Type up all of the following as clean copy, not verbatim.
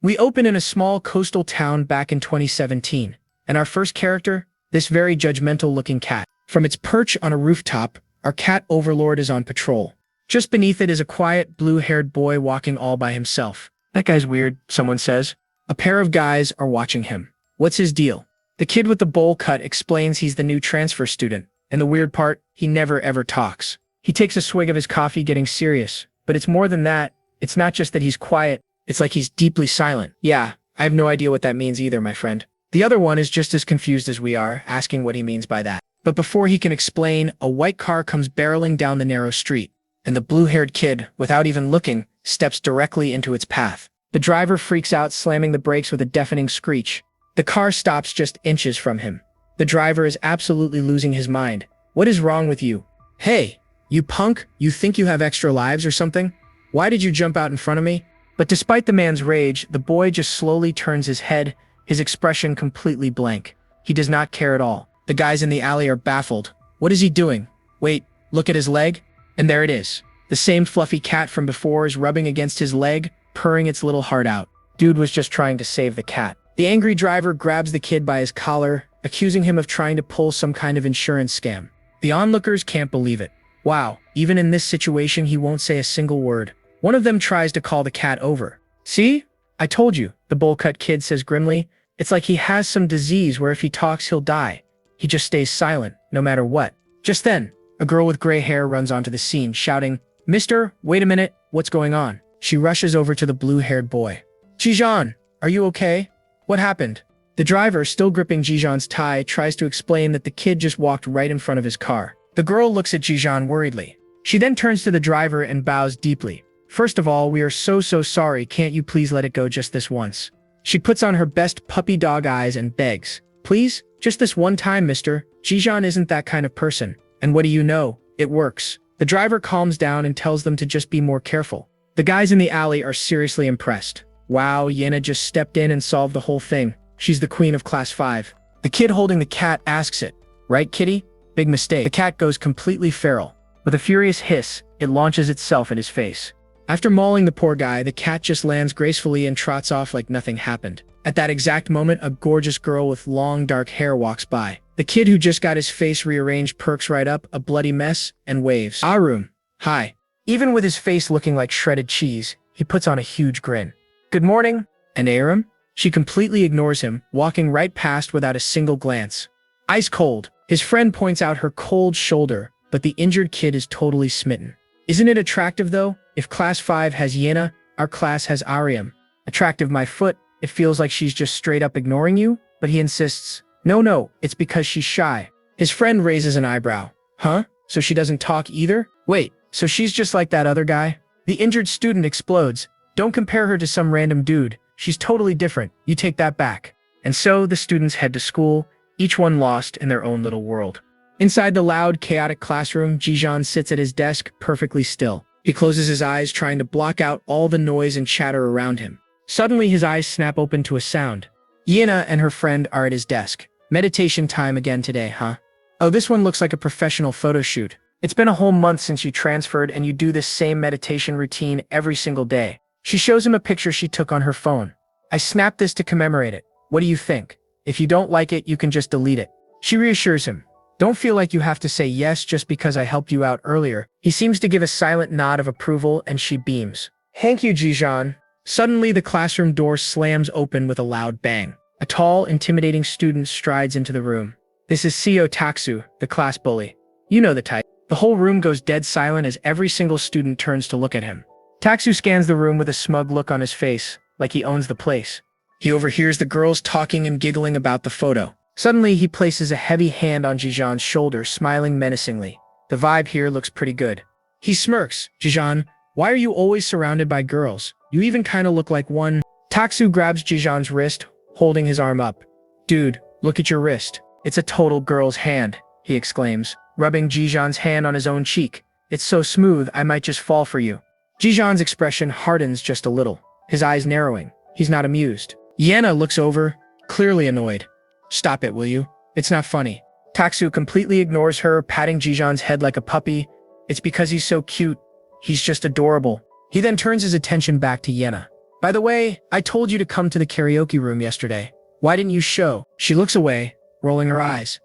We open in a small coastal town back in 2017, and our first character, this very judgmental-looking cat. From its perch on a rooftop, our cat overlord is on patrol. Just beneath it is a quiet, blue-haired boy walking all by himself. That guy's weird, someone says. A pair of guys are watching him. What's his deal? The kid with the bowl cut explains he's the new transfer student, and the weird part, he never ever talks. He takes a swig of his coffee getting serious, but it's more than that. It's not just that he's quiet, it's like he's deeply silent. Yeah, I have no idea what that means either, my friend. The other one is just as confused as we are, asking what he means by that. But before he can explain, a white car comes barreling down the narrow street, and the blue-haired kid, without even looking, steps directly into its path. The driver freaks out, slamming the brakes with a deafening screech. The car stops just inches from him. The driver is absolutely losing his mind. What is wrong with you? Hey, you punk, you think you have extra lives or something? Why did you jump out in front of me? But despite the man's rage, the boy just slowly turns his head, his expression completely blank. He does not care at all. The guys in the alley are baffled. What is he doing? Wait, look at his leg. And there it is. The same fluffy cat from before is rubbing against his leg, purring its little heart out. Dude was just trying to save the cat. The angry driver grabs the kid by his collar, accusing him of trying to pull some kind of insurance scam. The onlookers can't believe it. Wow, even in this situation he won't say a single word. One of them tries to call the cat over. See? I told you, the bowl-cut kid says grimly. It's like he has some disease where if he talks he'll die. He just stays silent, no matter what. Just then, a girl with gray hair runs onto the scene, shouting, "Mister, wait a minute, what's going on?" She rushes over to the blue-haired boy. "Jijan, are you okay? What happened?" The driver, still gripping Jijan's tie, tries to explain that the kid just walked right in front of his car. The girl looks at Jijan worriedly. She then turns to the driver and bows deeply. "First of all, we are so sorry, can't you please let it go just this once?" She puts on her best puppy dog eyes and begs, "Please, just this one time, mister. Jijan isn't that kind of person. And what do you know? It works." The driver calms down and tells them to just be more careful. The guys in the alley are seriously impressed. Wow, Yena just stepped in and solved the whole thing. She's the queen of class 5. The kid holding the cat asks it, "Right, kitty?" Big mistake. The cat goes completely feral. With a furious hiss, it launches itself at his face. After mauling the poor guy, the cat just lands gracefully and trots off like nothing happened. At that exact moment, a gorgeous girl with long dark hair walks by. The kid who just got his face rearranged perks right up, a bloody mess, and waves. "Arum, hi." Even with his face looking like shredded cheese, he puts on a huge grin. "Good morning." "And Arum?" She completely ignores him, walking right past without a single glance. Ice cold. His friend points out her cold shoulder, but the injured kid is totally smitten. "Isn't it attractive though? If class 5 has Yena, our class has Ariam. Attractive my foot, it feels like she's just straight up ignoring you?" But he insists, No, it's because she's shy." His friend raises an eyebrow. "Huh? So she doesn't talk either? Wait, so she's just like that other guy?" The injured student explodes. "Don't compare her to some random dude. She's totally different. You take that back." And so the students head to school, each one lost in their own little world. Inside the loud, chaotic classroom, Jijan sits at his desk, perfectly still. He closes his eyes, trying to block out all the noise and chatter around him. Suddenly, his eyes snap open to a sound. Yena and her friend are at his desk. "Meditation time again today, huh? Oh, this one looks like a professional photo shoot. It's been a whole month since you transferred and you do this same meditation routine every single day." She shows him a picture she took on her phone. "I snapped this to commemorate it. What do you think? If you don't like it, you can just delete it." She reassures him. "Don't feel like you have to say yes just because I helped you out earlier." He seems to give a silent nod of approval and she beams. "Thank you, Jijan." Suddenly, the classroom door slams open with a loud bang. A tall, intimidating student strides into the room. This is Seo Taksu, the class bully. You know the type. The whole room goes dead silent as every single student turns to look at him. Taksu scans the room with a smug look on his face, like he owns the place. He overhears the girls talking and giggling about the photo. Suddenly, he places a heavy hand on Jijan's shoulder, smiling menacingly. The vibe here looks pretty good. He smirks. "Jijan, why are you always surrounded by girls? You even kinda look like one." Taksu grabs Jijan's wrist, holding his arm up. "Dude, look at your wrist. It's a total girl's hand," he exclaims, rubbing Jijan's hand on his own cheek. "It's so smooth, I might just fall for you." Jijan's expression hardens just a little, his eyes narrowing. He's not amused. Yena looks over, clearly annoyed. "Stop it, will you? It's not funny." Taksu completely ignores her, patting Jijan's head like a puppy. "It's because he's so cute. He's just adorable." He then turns his attention back to Yena. By the way, I told you to come to the karaoke room yesterday. Why didn't you show? She looks away, rolling her eyes.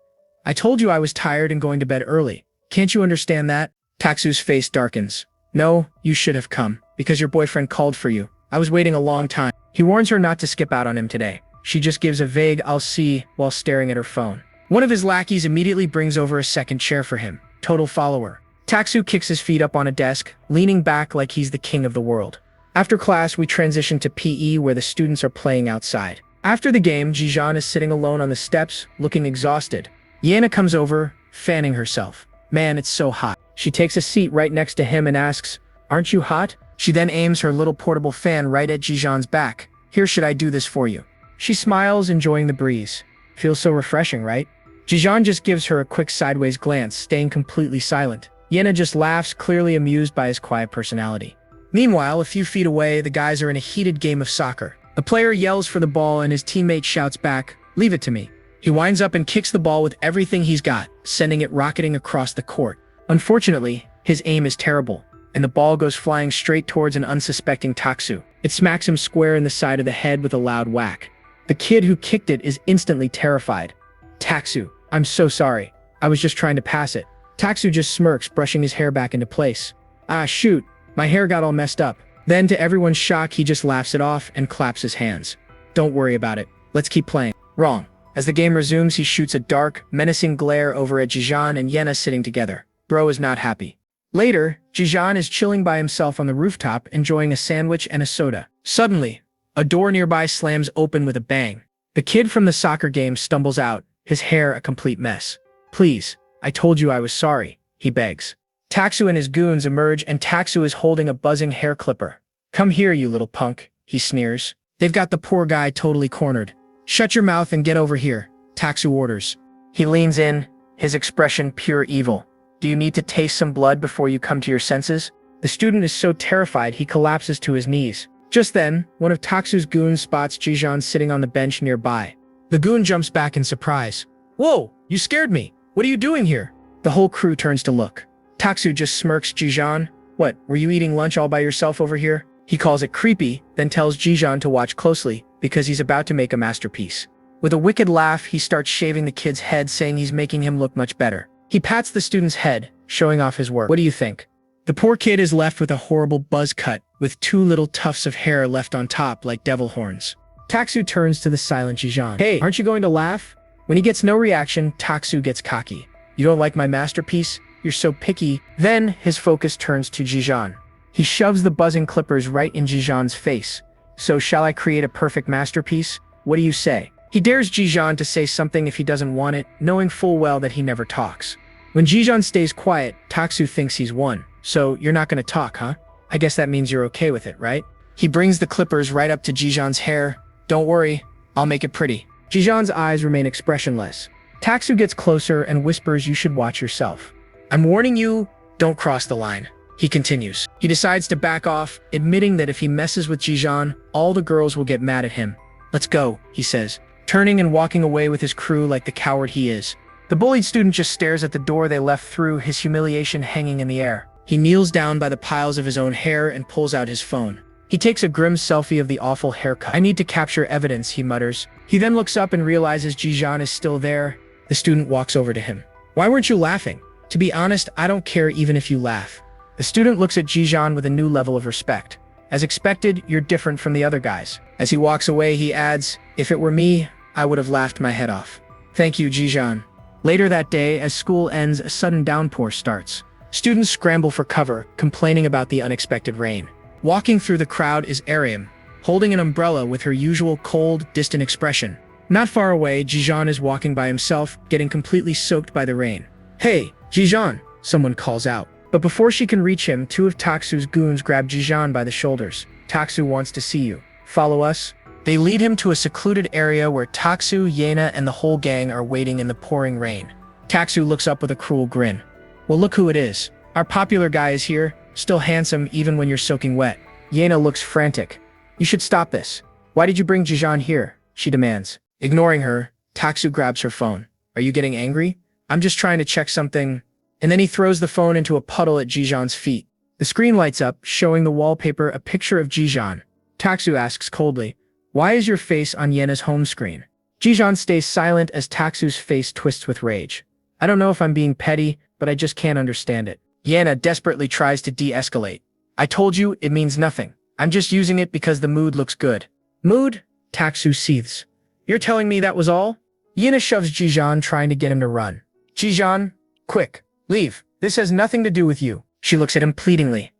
I told you I was tired and going to bed early. Can't you understand that? Taksu's face darkens. No, you should have come, because your boyfriend called for you. I was waiting a long time. He warns her not to skip out on him today. She just gives a vague "I'll see" while staring at her phone. One of his lackeys immediately brings over a second chair for him. Total follower. Taksu kicks his feet up on a desk, leaning back like he's the king of the world. After class, we transition to PE where the students are playing outside. After the game, Jijan is sitting alone on the steps, looking exhausted. Yana comes over, fanning herself. Man, it's so hot. She takes a seat right next to him and asks, "Aren't you hot?" She then aims her little portable fan right at Jijan's back. "Here, should I do this for you?" She smiles, enjoying the breeze. Feels so refreshing, right? Jijan just gives her a quick sideways glance, staying completely silent. Yana just laughs, clearly amused by his quiet personality. Meanwhile, a few feet away, the guys are in a heated game of soccer. A player yells for the ball and his teammate shouts back, "Leave it to me." He winds up and kicks the ball with everything he's got, sending it rocketing across the court. Unfortunately, his aim is terrible, and the ball goes flying straight towards an unsuspecting Taksu. It smacks him square in the side of the head with a loud whack. The kid who kicked it is instantly terrified. "Taksu, I'm so sorry. I was just trying to pass it." Taksu just smirks, brushing his hair back into place. "Ah, shoot, my hair got all messed up." Then, to everyone's shock, he just laughs it off and claps his hands. "Don't worry about it. Let's keep playing." Wrong. As the game resumes, he shoots a dark, menacing glare over at Jijan and Yena sitting together. Bro is not happy. Later, Jijan is chilling by himself on the rooftop, enjoying a sandwich and a soda. Suddenly, a door nearby slams open with a bang. The kid from the soccer game stumbles out, his hair a complete mess. "Please, I told you I was sorry," he begs. Taksu and his goons emerge and Taksu is holding a buzzing hair clipper. "Come here, you little punk," he sneers. They've got the poor guy totally cornered. "Shut your mouth and get over here," Taksu orders. He leans in, his expression pure evil. "Do you need to taste some blood before you come to your senses?" The student is so terrified he collapses to his knees. Just then, one of Taksu's goons spots Jijan sitting on the bench nearby. The goon jumps back in surprise. "Whoa, you scared me. What are you doing here?" The whole crew turns to look. Taksu just smirks. "Jijan, what, were you eating lunch all by yourself over here?" He calls it creepy, then tells Jijan to watch closely, because he's about to make a masterpiece. With a wicked laugh, he starts shaving the kid's head, saying he's making him look much better. He pats the student's head, showing off his work. What do you think? The poor kid is left with a horrible buzz cut, with two little tufts of hair left on top like devil horns. Taksu turns to the silent Jijan. "Hey, aren't you going to laugh?" When he gets no reaction, Taksu gets cocky. "You don't like my masterpiece? You're so picky." Then, his focus turns to Jijan. He shoves the buzzing clippers right in Jijan's face. "So shall I create a perfect masterpiece? What do you say?" He dares Jijan to say something if he doesn't want it, knowing full well that he never talks. When Jijan stays quiet, Taksu thinks he's won. "So, you're not gonna talk, huh? I guess that means you're okay with it, right?" He brings the clippers right up to Jijan's hair. "Don't worry, I'll make it pretty." Jijan's eyes remain expressionless. Taksu gets closer and whispers, "You should watch yourself. I'm warning you, don't cross the line." He continues. He decides to back off, admitting that if he messes with Jijan, all the girls will get mad at him. "Let's go," he says, turning and walking away with his crew like the coward he is. The bullied student just stares at the door they left through, his humiliation hanging in the air. He kneels down by the piles of his own hair and pulls out his phone. He takes a grim selfie of the awful haircut. "I need to capture evidence," he mutters. He then looks up and realizes Jijan is still there. The student walks over to him. "Why weren't you laughing?" "To be honest, I don't care even if you laugh." The student looks at Jijan with a new level of respect. "As expected, you're different from the other guys." As he walks away, he adds, "If it were me, I would have laughed my head off." "Thank you, Jijan." Later that day, as school ends, a sudden downpour starts. Students scramble for cover, complaining about the unexpected rain. Walking through the crowd is Ariam, holding an umbrella with her usual cold, distant expression. Not far away, Jijan is walking by himself, getting completely soaked by the rain. "Hey, Jijan," someone calls out. But before she can reach him, two of Taksu's goons grab Jijan by the shoulders. "Taksu wants to see you. Follow us." They lead him to a secluded area where Taksu, Yena, and the whole gang are waiting in the pouring rain. Taksu looks up with a cruel grin. "Well, look who it is. Our popular guy is here, still handsome even when you're soaking wet." Yena looks frantic. "You should stop this. Why did you bring Jijan here?" she demands. Ignoring her, Taksu grabs her phone. "Are you getting angry?" "I'm just trying to check something." And then he throws the phone into a puddle at Jijan's feet. The screen lights up, showing the wallpaper a picture of Jijan. Taksu asks coldly, "Why is your face on Yena's home screen?" Jijeon stays silent as Taksu's face twists with rage. "I don't know if I'm being petty, but I just can't understand it." Yena desperately tries to de-escalate. "I told you it means nothing. I'm just using it because the mood looks good." "Mood?" Taksu seethes. "You're telling me that was all?" Yena shoves Jijeon, trying to get him to run. "Jijeon, quick, leave. This has nothing to do with you." She looks at him pleadingly,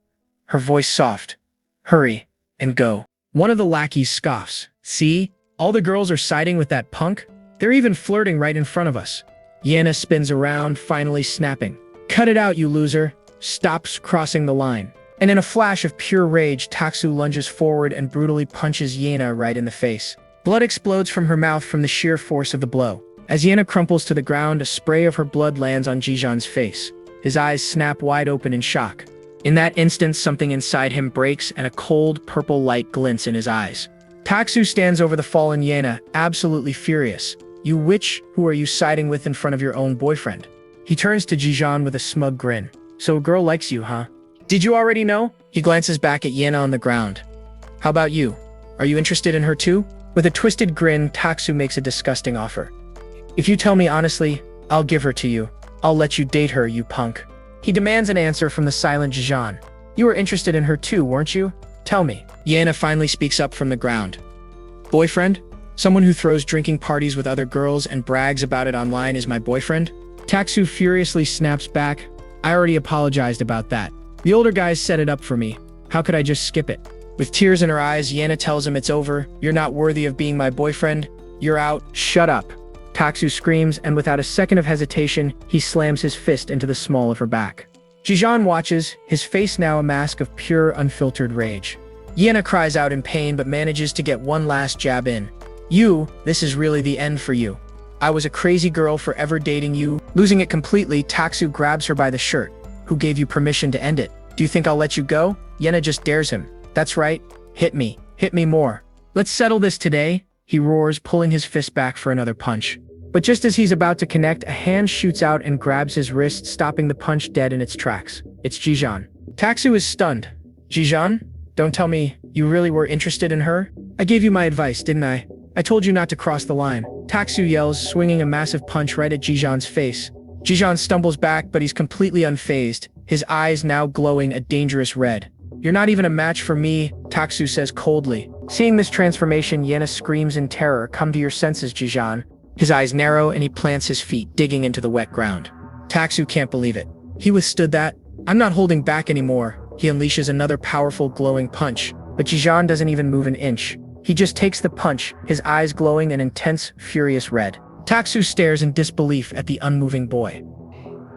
her voice soft. "Hurry and go." One of the lackeys scoffs. "See? All the girls are siding with that punk? They're even flirting right in front of us." Yena spins around, finally snapping. "Cut it out, you loser." Stops crossing the line. And in a flash of pure rage, Taksu lunges forward and brutally punches Yena right in the face. Blood explodes from her mouth from the sheer force of the blow. As Yena crumples to the ground, a spray of her blood lands on Jijeon's face. His eyes snap wide open in shock. In that instant, something inside him breaks and a cold, purple light glints in his eyes. Taksu stands over the fallen Yena, absolutely furious. "You witch, who are you siding with in front of your own boyfriend?" He turns to Jijeon with a smug grin. "So a girl likes you, huh? Did you already know?" He glances back at Yena on the ground. "How about you? Are you interested in her too?" With a twisted grin, Taksu makes a disgusting offer. "If you tell me honestly, I'll give her to you. I'll let you date her, you punk." He demands an answer from the silent Jijeon. "You were interested in her too, weren't you? Tell me." Yena finally speaks up from the ground. "Boyfriend? Someone who throws drinking parties with other girls and brags about it online is my boyfriend?" Taksu furiously snaps back. "I already apologized about that. The older guys set it up for me. How could I just skip it?" With tears in her eyes, Yena tells him it's over. "You're not worthy of being my boyfriend. You're out." "Shut up." Taksu screams, and without a second of hesitation, he slams his fist into the small of her back. Jijeon watches, his face now a mask of pure, unfiltered rage. Yena cries out in pain but manages to get one last jab in. This is really the end for you. I was a crazy girl forever dating you." Losing it completely, Taksu grabs her by the shirt. "Who gave you permission to end it? Do you think I'll let you go?" Yena just dares him. "That's right. Hit me. Hit me more. Let's settle this today," he roars, pulling his fist back for another punch. But just as he's about to connect, a hand shoots out and grabs his wrist, stopping the punch dead in its tracks. It's Jijeon. Taksu is stunned. "Jijeon? Don't tell me you really were interested in her? I gave you my advice, didn't I? I told you not to cross the line." Taksu yells, swinging a massive punch right at Jijeon's face. Jijeon stumbles back, but he's completely unfazed, his eyes now glowing a dangerous red. "You're not even a match for me," Taksu says coldly. Seeing this transformation, Yena screams in terror. "Come to your senses, Jijeon." His eyes narrow and he plants his feet, digging into the wet ground. Taksu can't believe it. He withstood that. "I'm not holding back anymore." He unleashes another powerful, glowing punch, but Jijeon doesn't even move an inch. He just takes the punch, his eyes glowing an intense, furious red. Taksu stares in disbelief at the unmoving boy.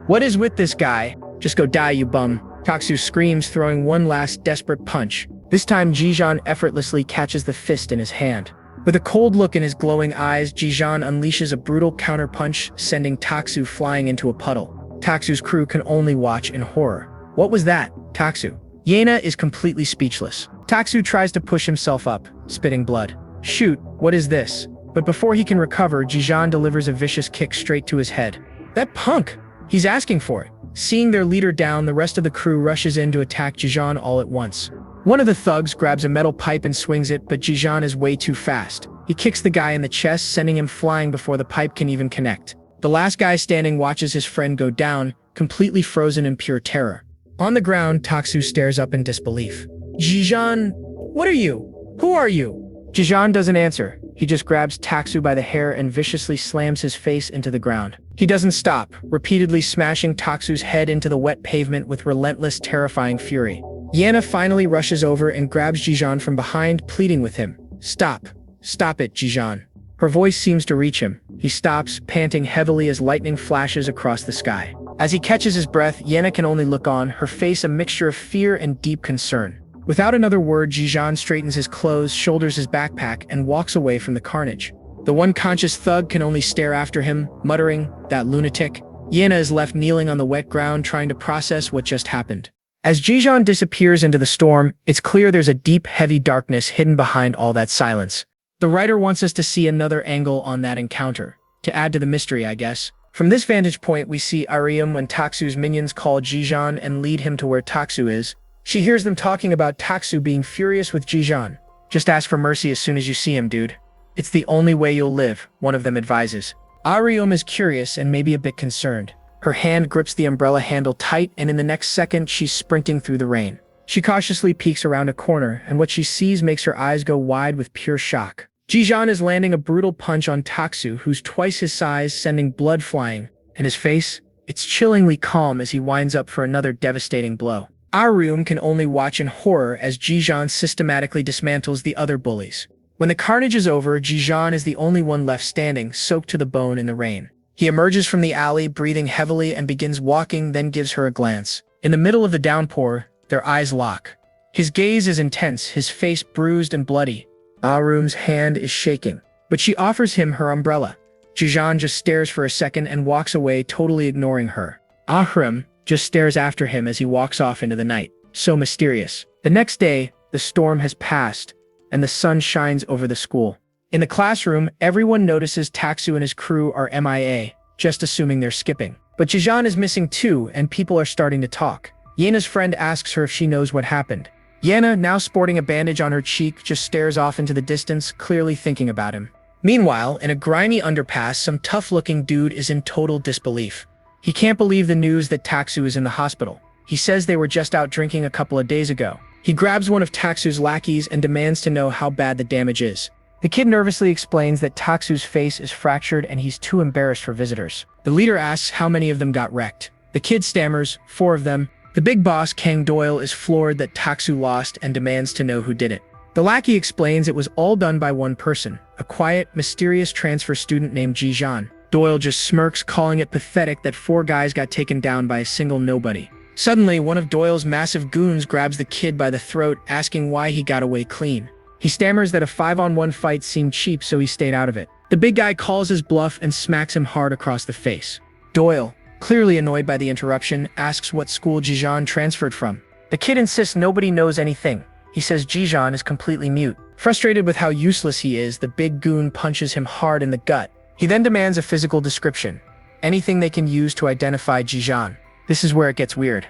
"What is with this guy? Just go die, you bum." Taksu screams, throwing one last desperate punch. This time, Jijeon effortlessly catches the fist in his hand. With a cold look in his glowing eyes, Jijeon unleashes a brutal counterpunch, sending Taksu flying into a puddle. Taksu's crew can only watch in horror. "What was that, Taksu?" Yena is completely speechless. Taksu tries to push himself up, spitting blood. "Shoot, what is this?" But before he can recover, Jijeon delivers a vicious kick straight to his head. "That punk! He's asking for it." Seeing their leader down, the rest of the crew rushes in to attack Jijeon all at once. One of the thugs grabs a metal pipe and swings it, but Jijeon is way too fast. He kicks the guy in the chest, sending him flying before the pipe can even connect. The last guy standing watches his friend go down, completely frozen in pure terror. On the ground, Taksu stares up in disbelief. "Jijeon, what are you? Who are you?" Jijeon doesn't answer. He just grabs Taksu by the hair and viciously slams his face into the ground. He doesn't stop, repeatedly smashing Taksu's head into the wet pavement with relentless, terrifying fury. Yena finally rushes over and grabs Jijeon from behind, pleading with him. "Stop. Stop it, Jijeon." Her voice seems to reach him. He stops, panting heavily as lightning flashes across the sky. As he catches his breath, Yena can only look on, her face a mixture of fear and deep concern. Without another word, Jijeon straightens his clothes, shoulders his backpack, and walks away from the carnage. The one conscious thug can only stare after him, muttering, "That lunatic." Yena is left kneeling on the wet ground, trying to process what just happened. As Jijeon disappears into the storm, it's clear there's a deep, heavy darkness hidden behind all that silence. The writer wants us to see another angle on that encounter, to add to the mystery, I guess. From this vantage point, we see Arium when Taksu's minions call Jijeon and lead him to where Taksu is. She hears them talking about Taksu being furious with Jijeon. Just ask for mercy as soon as you see him, dude. It's the only way you'll live, one of them advises. Arium is curious and maybe a bit concerned. Her hand grips the umbrella handle tight, and in the next second, she's sprinting through the rain. She cautiously peeks around a corner, and what she sees makes her eyes go wide with pure shock. Jijan is landing a brutal punch on Taksu, who's twice his size, sending blood flying. And his face? It's chillingly calm as he winds up for another devastating blow. Arium can only watch in horror as Jijan systematically dismantles the other bullies. When the carnage is over, Jijan is the only one left standing, soaked to the bone in the rain. He emerges from the alley, breathing heavily, and begins walking, then gives her a glance. In the middle of the downpour, their eyes lock. His gaze is intense, his face bruised and bloody. Arium's hand is shaking, but she offers him her umbrella. Jijan just stares for a second and walks away, totally ignoring her. Ahram just stares after him as he walks off into the night. So mysterious. The next day, the storm has passed, and the sun shines over the school. In the classroom, everyone notices Taksu and his crew are MIA, just assuming they're skipping. But Jijan is missing too, and people are starting to talk. Yena's friend asks her if she knows what happened. Yena, now sporting a bandage on her cheek, just stares off into the distance, clearly thinking about him. Meanwhile, in a grimy underpass, some tough-looking dude is in total disbelief. He can't believe the news that Taksu is in the hospital. He says they were just out drinking a couple of days ago. He grabs one of Taksu's lackeys and demands to know how bad the damage is. The kid nervously explains that Taksu's face is fractured and he's too embarrassed for visitors. The leader asks how many of them got wrecked. The kid stammers, 4 of them. The big boss, Kang Doyle, is floored that Taksu lost and demands to know who did it. The lackey explains it was all done by one person, a quiet, mysterious transfer student named Jijan. Doyle just smirks, calling it pathetic that 4 guys got taken down by a single nobody. Suddenly, one of Doyle's massive goons grabs the kid by the throat, asking why he got away clean. He stammers that a 5-on-1 fight seemed cheap, so he stayed out of it. The big guy calls his bluff and smacks him hard across the face. Doyle, clearly annoyed by the interruption, asks what school Jijan transferred from. The kid insists nobody knows anything. He says Jijan is completely mute. Frustrated with how useless he is, the big goon punches him hard in the gut. He then demands a physical description. Anything they can use to identify Jijan. This is where it gets weird.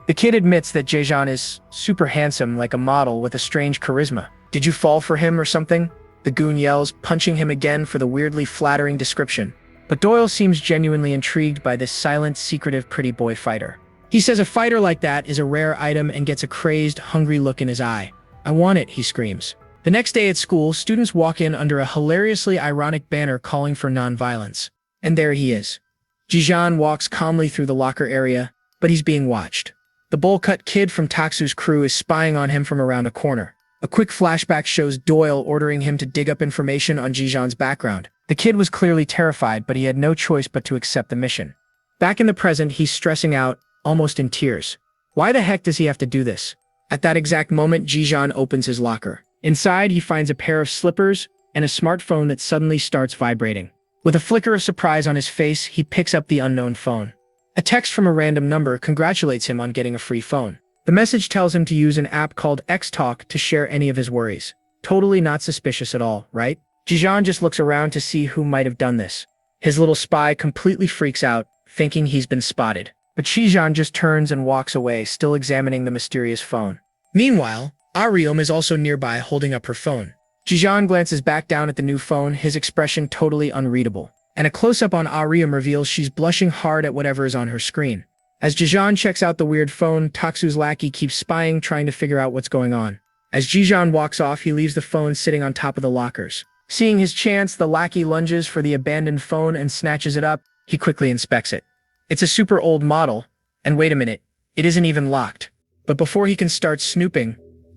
The kid admits that Jijan is super handsome, like a model with a strange charisma. Did you fall for him or something? The goon yells, punching him again for the weirdly flattering description. But Doyle seems genuinely intrigued by this silent, secretive pretty boy fighter. He says a fighter like that is a rare item and gets a crazed, hungry look in his eye. I want it, he screams. The next day at school, students walk in under a hilariously ironic banner calling for non-violence. And there he is. Jijan walks calmly through the locker area, but he's being watched. The bowl-cut kid from Taksu's crew is spying on him from around a corner. A quick flashback shows Doyle ordering him to dig up information on Jijan's background. The kid was clearly terrified, but he had no choice but to accept the mission. Back in the present, he's stressing out, almost in tears. Why the heck does he have to do this? At that exact moment, Jijan opens his locker. Inside, he finds a pair of slippers and a smartphone that suddenly starts vibrating. With a flicker of surprise on his face, he picks up the unknown phone. A text from a random number congratulates him on getting a free phone. The message tells him to use an app called X-Talk to share any of his worries. Totally not suspicious at all, right? Jijan just looks around to see who might have done this. His little spy completely freaks out, thinking he's been spotted. But Jijan just turns and walks away, still examining the mysterious phone. Meanwhile, Arium is also nearby, holding up her phone. Jijan glances back down at the new phone, his expression totally unreadable. And a close-up on Arium reveals she's blushing hard at whatever is on her screen. As Jijan checks out the weird phone, Taksu's lackey keeps spying, trying to figure out what's going on. As Jijan walks off, he leaves the phone sitting on top of the lockers. Seeing his chance, the lackey lunges for the abandoned phone and snatches it up. He quickly inspects it. It's a super old model, and wait a minute, it isn't even locked. But before he can start snooping,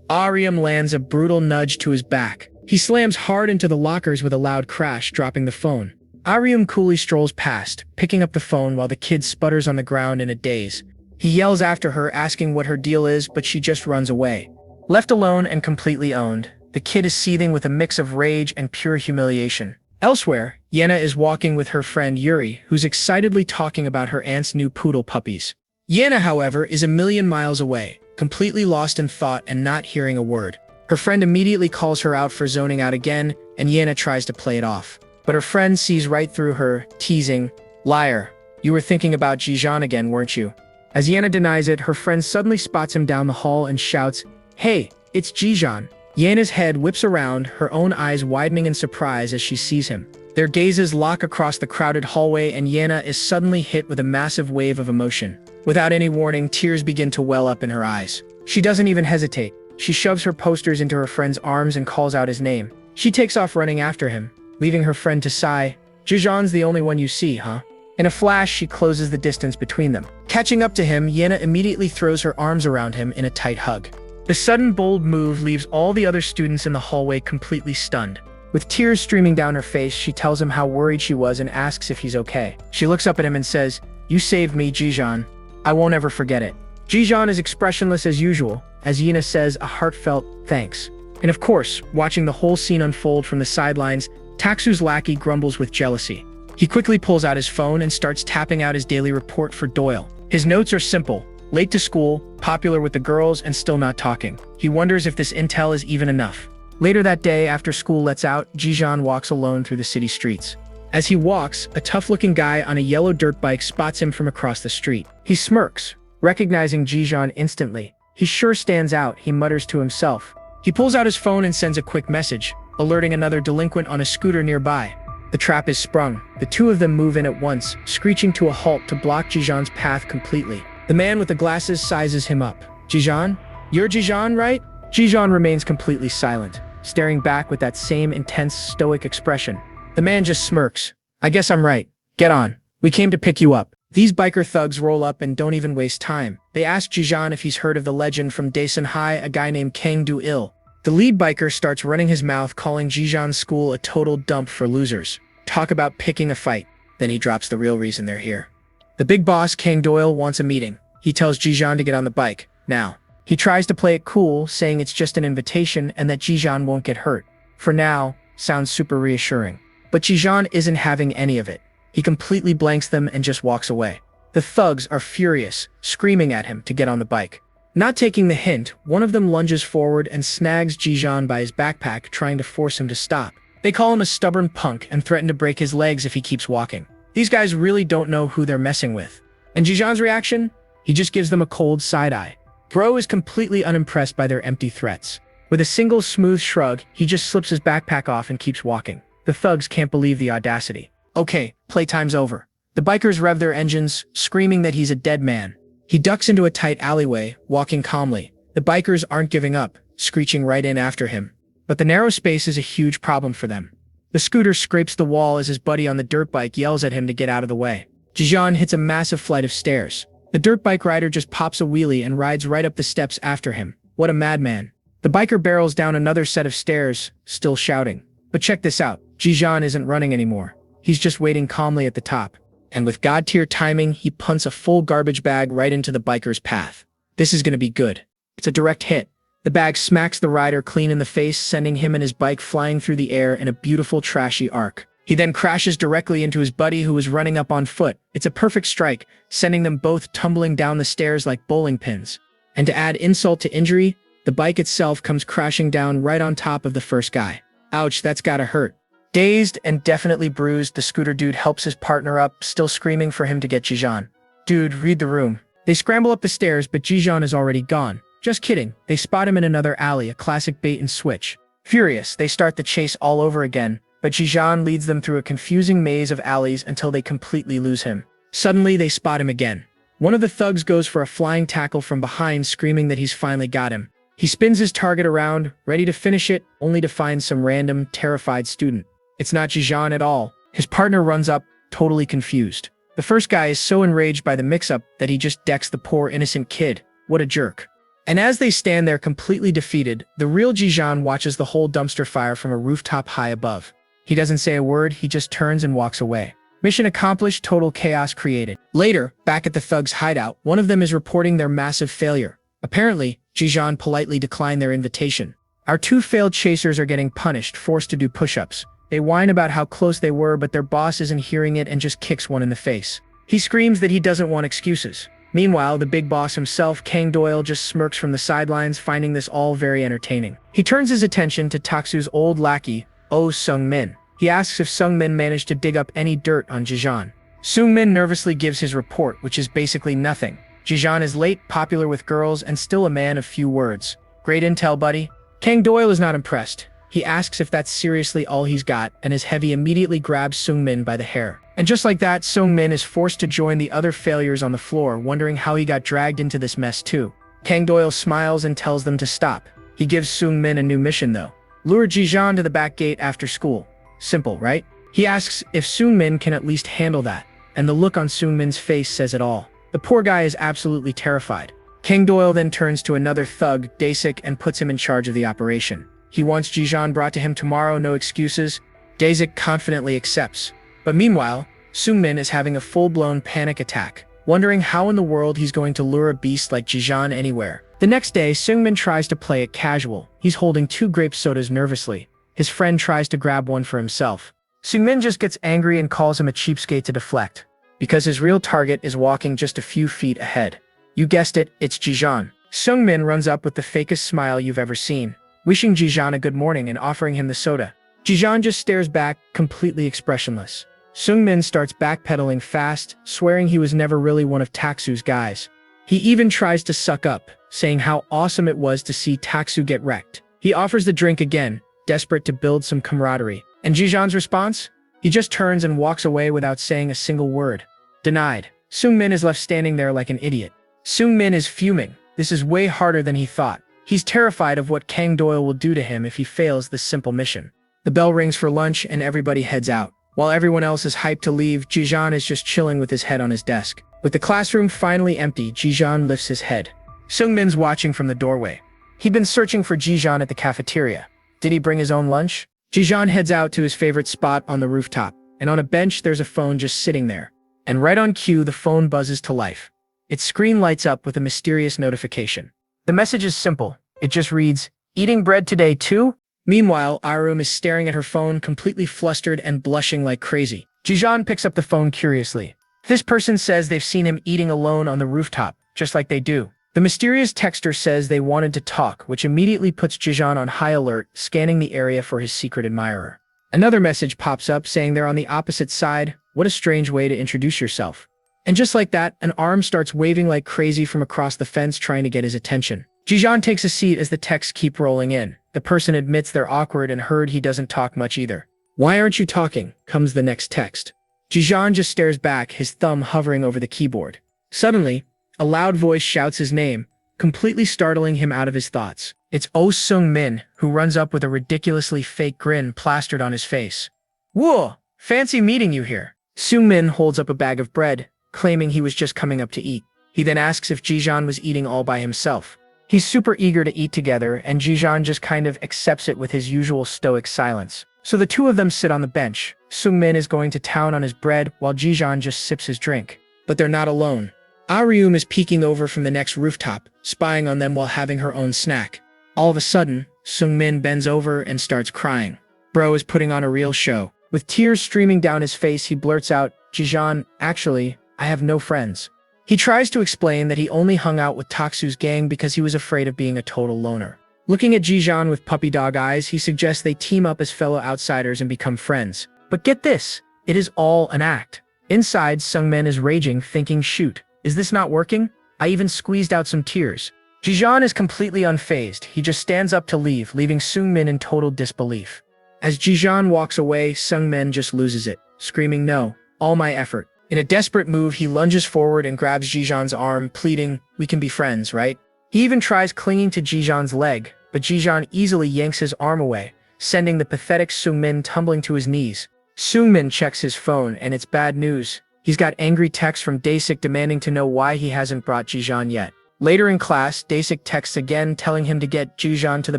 Arium lands a brutal nudge to his back. He slams hard into the lockers with a loud crash, dropping the phone. Arium coolly strolls past, picking up the phone while the kid sputters on the ground in a daze. He yells after her, asking what her deal is, but she just runs away. Left alone and completely owned, the kid is seething with a mix of rage and pure humiliation. Elsewhere, Yena is walking with her friend Yuri, who's excitedly talking about her aunt's new poodle puppies. Yena, however, is a million miles away, completely lost in thought and not hearing a word. Her friend immediately calls her out for zoning out again, and Yena tries to play it off. But her friend sees right through her, teasing, "Liar, you were thinking about Jijan again, weren't you?" As Yena denies it, her friend suddenly spots him down the hall and shouts, "Hey, it's Jijan." Yena's head whips around, her own eyes widening in surprise as she sees him. Their gazes lock across the crowded hallway, and Yena is suddenly hit with a massive wave of emotion. Without any warning, tears begin to well up in her eyes. She doesn't even hesitate. She shoves her posters into her friend's arms and calls out his name. She takes off running after him, leaving her friend to sigh. Jijan's the only one you see, huh? In a flash, she closes the distance between them. Catching up to him, Yena immediately throws her arms around him in a tight hug. The sudden bold move leaves all the other students in the hallway completely stunned. With tears streaming down her face, she tells him how worried she was and asks if he's okay. She looks up at him and says, "You saved me, Jijan. I won't ever forget it." Jijan is expressionless as usual, as Yena says a heartfelt thanks. And of course, watching the whole scene unfold from the sidelines, Taksu's lackey grumbles with jealousy. He quickly pulls out his phone and starts tapping out his daily report for Doyle. His notes are simple: late to school, popular with the girls, and still not talking. He wonders if this intel is even enough. Later that day, after school lets out, Jijan walks alone through the city streets. As he walks, a tough-looking guy on a yellow dirt bike spots him from across the street. He smirks, recognizing Jijan instantly. He sure stands out, he mutters to himself. He pulls out his phone and sends a quick message, alerting another delinquent on a scooter nearby. The trap is sprung. The two of them move in at once, screeching to a halt to block Jijan's path completely. The man with the glasses sizes him up. "Jijan? You're Jijan, right?" Jijan remains completely silent, staring back with that same intense, stoic expression. The man just smirks. "I guess I'm right. Get on. We came to pick you up." These biker thugs roll up and don't even waste time. They ask Jijan if he's heard of the legend from Daesun High, a guy named Kang Do-il. The lead biker starts running his mouth, calling Jijan's school a total dump for losers. Talk about picking a fight. Then he drops the real reason they're here. The big boss, Kang Doyle, wants a meeting. He tells Jijan to get on the bike, now. He tries to play it cool, saying it's just an invitation and that Jijan won't get hurt. For now, sounds super reassuring. But Jijan isn't having any of it. He completely blanks them and just walks away. The thugs are furious, screaming at him to get on the bike. Not taking the hint, one of them lunges forward and snags Jijan by his backpack, trying to force him to stop. They call him a stubborn punk and threaten to break his legs if he keeps walking. These guys really don't know who they're messing with. And Jijan's reaction? He just gives them a cold side-eye. Bro is completely unimpressed by their empty threats. With a single smooth shrug, he just slips his backpack off and keeps walking. The thugs can't believe the audacity. Okay, playtime's over. The bikers rev their engines, screaming that he's a dead man. He ducks into a tight alleyway, walking calmly. The bikers aren't giving up, screeching right in after him. But the narrow space is a huge problem for them. The scooter scrapes the wall as his buddy on the dirt bike yells at him to get out of the way. Jijan hits a massive flight of stairs. The dirt bike rider just pops a wheelie and rides right up the steps after him. What a madman. The biker barrels down another set of stairs, still shouting. But check this out. Jijan isn't running anymore. He's just waiting calmly at the top. And with god-tier timing, he punts a full garbage bag right into the biker's path. This is gonna be good. It's a direct hit. The bag smacks the rider clean in the face, sending him and his bike flying through the air in a beautiful, trashy arc. He then crashes directly into his buddy who was running up on foot. It's a perfect strike, sending them both tumbling down the stairs like bowling pins. And to add insult to injury, the bike itself comes crashing down right on top of the first guy. Ouch, that's gotta hurt. Dazed and definitely bruised, the scooter dude helps his partner up, still screaming for him to get Jijan. Dude, read the room. They scramble up the stairs, but Jijan is already gone. Just kidding, they spot him in another alley, a classic bait and switch. Furious, they start the chase all over again, but Jijan leads them through a confusing maze of alleys until they completely lose him. Suddenly, they spot him again. One of the thugs goes for a flying tackle from behind, screaming that he's finally got him. He spins his target around, ready to finish it, only to find some random, terrified student. It's not Jijan at all. His partner runs up, totally confused. The first guy is so enraged by the mix-up that he just decks the poor innocent kid. What a jerk. And as they stand there completely defeated, the real Jijan watches the whole dumpster fire from a rooftop high above. He doesn't say a word, he just turns and walks away. Mission accomplished, total chaos created. Later, back at the thugs' hideout, one of them is reporting their massive failure. Apparently, Jijan politely declined their invitation. Our two failed chasers are getting punished, forced to do push-ups. They whine about how close they were, but their boss isn't hearing it and just kicks one in the face. He screams that he doesn't want excuses. Meanwhile, the big boss himself, Kang Doyle, just smirks from the sidelines, finding this all very entertaining. He turns his attention to Taksu's old lackey, Oh Sung-min. He asks if Sung-min managed to dig up any dirt on Jijan. Sung-min nervously gives his report, which is basically nothing. Jijan is late, popular with girls, and still a man of few words. Great intel, buddy. Kang Doyle is not impressed. He asks if that's seriously all he's got, and his heavy immediately grabs Seung-min by the hair. And just like that, Seung-min is forced to join the other failures on the floor, wondering how he got dragged into this mess too. Kang Doyle smiles and tells them to stop. He gives Seung-min a new mission though. Lure Ji-jeon to the back gate after school. Simple, right? He asks if Seung-min can at least handle that, and the look on Seung-min's face says it all. The poor guy is absolutely terrified. Kang Doyle then turns to another thug, Daesik, and puts him in charge of the operation. He wants Ji-jeon brought to him tomorrow, no excuses. Daesik confidently accepts. But meanwhile, Seung-min is having a full-blown panic attack, wondering how in the world he's going to lure a beast like Ji-jeon anywhere. The next day, Seung-min tries to play it casual. He's holding 2 grape sodas nervously. His friend tries to grab one for himself. Seung-min just gets angry and calls him a cheapskate to deflect, because his real target is walking just a few feet ahead. You guessed it, it's Ji-jeon. Seung-min runs up with the fakest smile you've ever seen, wishing Ji-jeon a good morning and offering him the soda. Ji-jeon just stares back, completely expressionless. Seung-min starts backpedaling fast, swearing he was never really one of Taksu's guys. He even tries to suck up, saying how awesome it was to see Taksu get wrecked. He offers the drink again, desperate to build some camaraderie. And Ji-jeon's response? He just turns and walks away without saying a single word. Denied. Seung-min is left standing there like an idiot. Seung-min is fuming. This is way harder than he thought. He's terrified of what Kang Doyle will do to him if he fails this simple mission. The bell rings for lunch and everybody heads out. While everyone else is hyped to leave, Ji-jeon is just chilling with his head on his desk. With the classroom finally empty, Ji-jeon lifts his head. Seung-min's watching from the doorway. He'd been searching for Ji-jeon at the cafeteria. Did he bring his own lunch? Ji-jeon heads out to his favorite spot on the rooftop, and on a bench there's a phone just sitting there. And right on cue, the phone buzzes to life. Its screen lights up with a mysterious notification. The message is simple. It just reads, "Eating bread today too?" Meanwhile, Arum is staring at her phone, completely flustered and blushing like crazy. Ji-jeon picks up the phone curiously. This person says they've seen him eating alone on the rooftop, just like they do. The mysterious texter says they wanted to talk, which immediately puts Ji-jeon on high alert, scanning the area for his secret admirer. Another message pops up saying they're on the opposite side. What a strange way to introduce yourself. And just like that, an arm starts waving like crazy from across the fence trying to get his attention. Ji-jeon takes a seat as the texts keep rolling in. The person admits they're awkward and heard he doesn't talk much either. "Why aren't you talking?" comes the next text. Ji-jeon just stares back, his thumb hovering over the keyboard. Suddenly, a loud voice shouts his name, completely startling him out of his thoughts. It's Oh Seung-min, who runs up with a ridiculously fake grin plastered on his face. "Whoa, fancy meeting you here." Seung-min holds up a bag of bread, claiming he was just coming up to eat. He then asks if Ji-jeon was eating all by himself. He's super eager to eat together, and Ji-jeon just kind of accepts it with his usual stoic silence. So the two of them sit on the bench. Seung-min is going to town on his bread, while Ji-jeon just sips his drink. But they're not alone. Arum is peeking over from the next rooftop, spying on them while having her own snack. All of a sudden, Seung-min bends over and starts crying. Bro is putting on a real show. With tears streaming down his face, he blurts out, "Ji-jeon, actually, I have no friends." He tries to explain that he only hung out with Taksu's gang because he was afraid of being a total loner. Looking at Ji-jeon with puppy dog eyes, he suggests they team up as fellow outsiders and become friends. But get this, it is all an act. Inside, Seung-min is raging, thinking, shoot, is this not working? I even squeezed out some tears. Ji-jeon is completely unfazed. He just stands up to leave, leaving Seung-min in total disbelief. As Ji-jeon walks away, Seung-min just loses it, screaming, "No, all my effort." In a desperate move, he lunges forward and grabs Ji-jeon's arm, pleading, "We can be friends, right?" He even tries clinging to Ji-jeon's leg, but Ji-jeon easily yanks his arm away, sending the pathetic Seung-min tumbling to his knees. Seung-min checks his phone, and it's bad news. He's got angry texts from Daesik demanding to know why he hasn't brought Ji-jeon yet. Later in class, Daesik texts again telling him to get Ji-jeon to the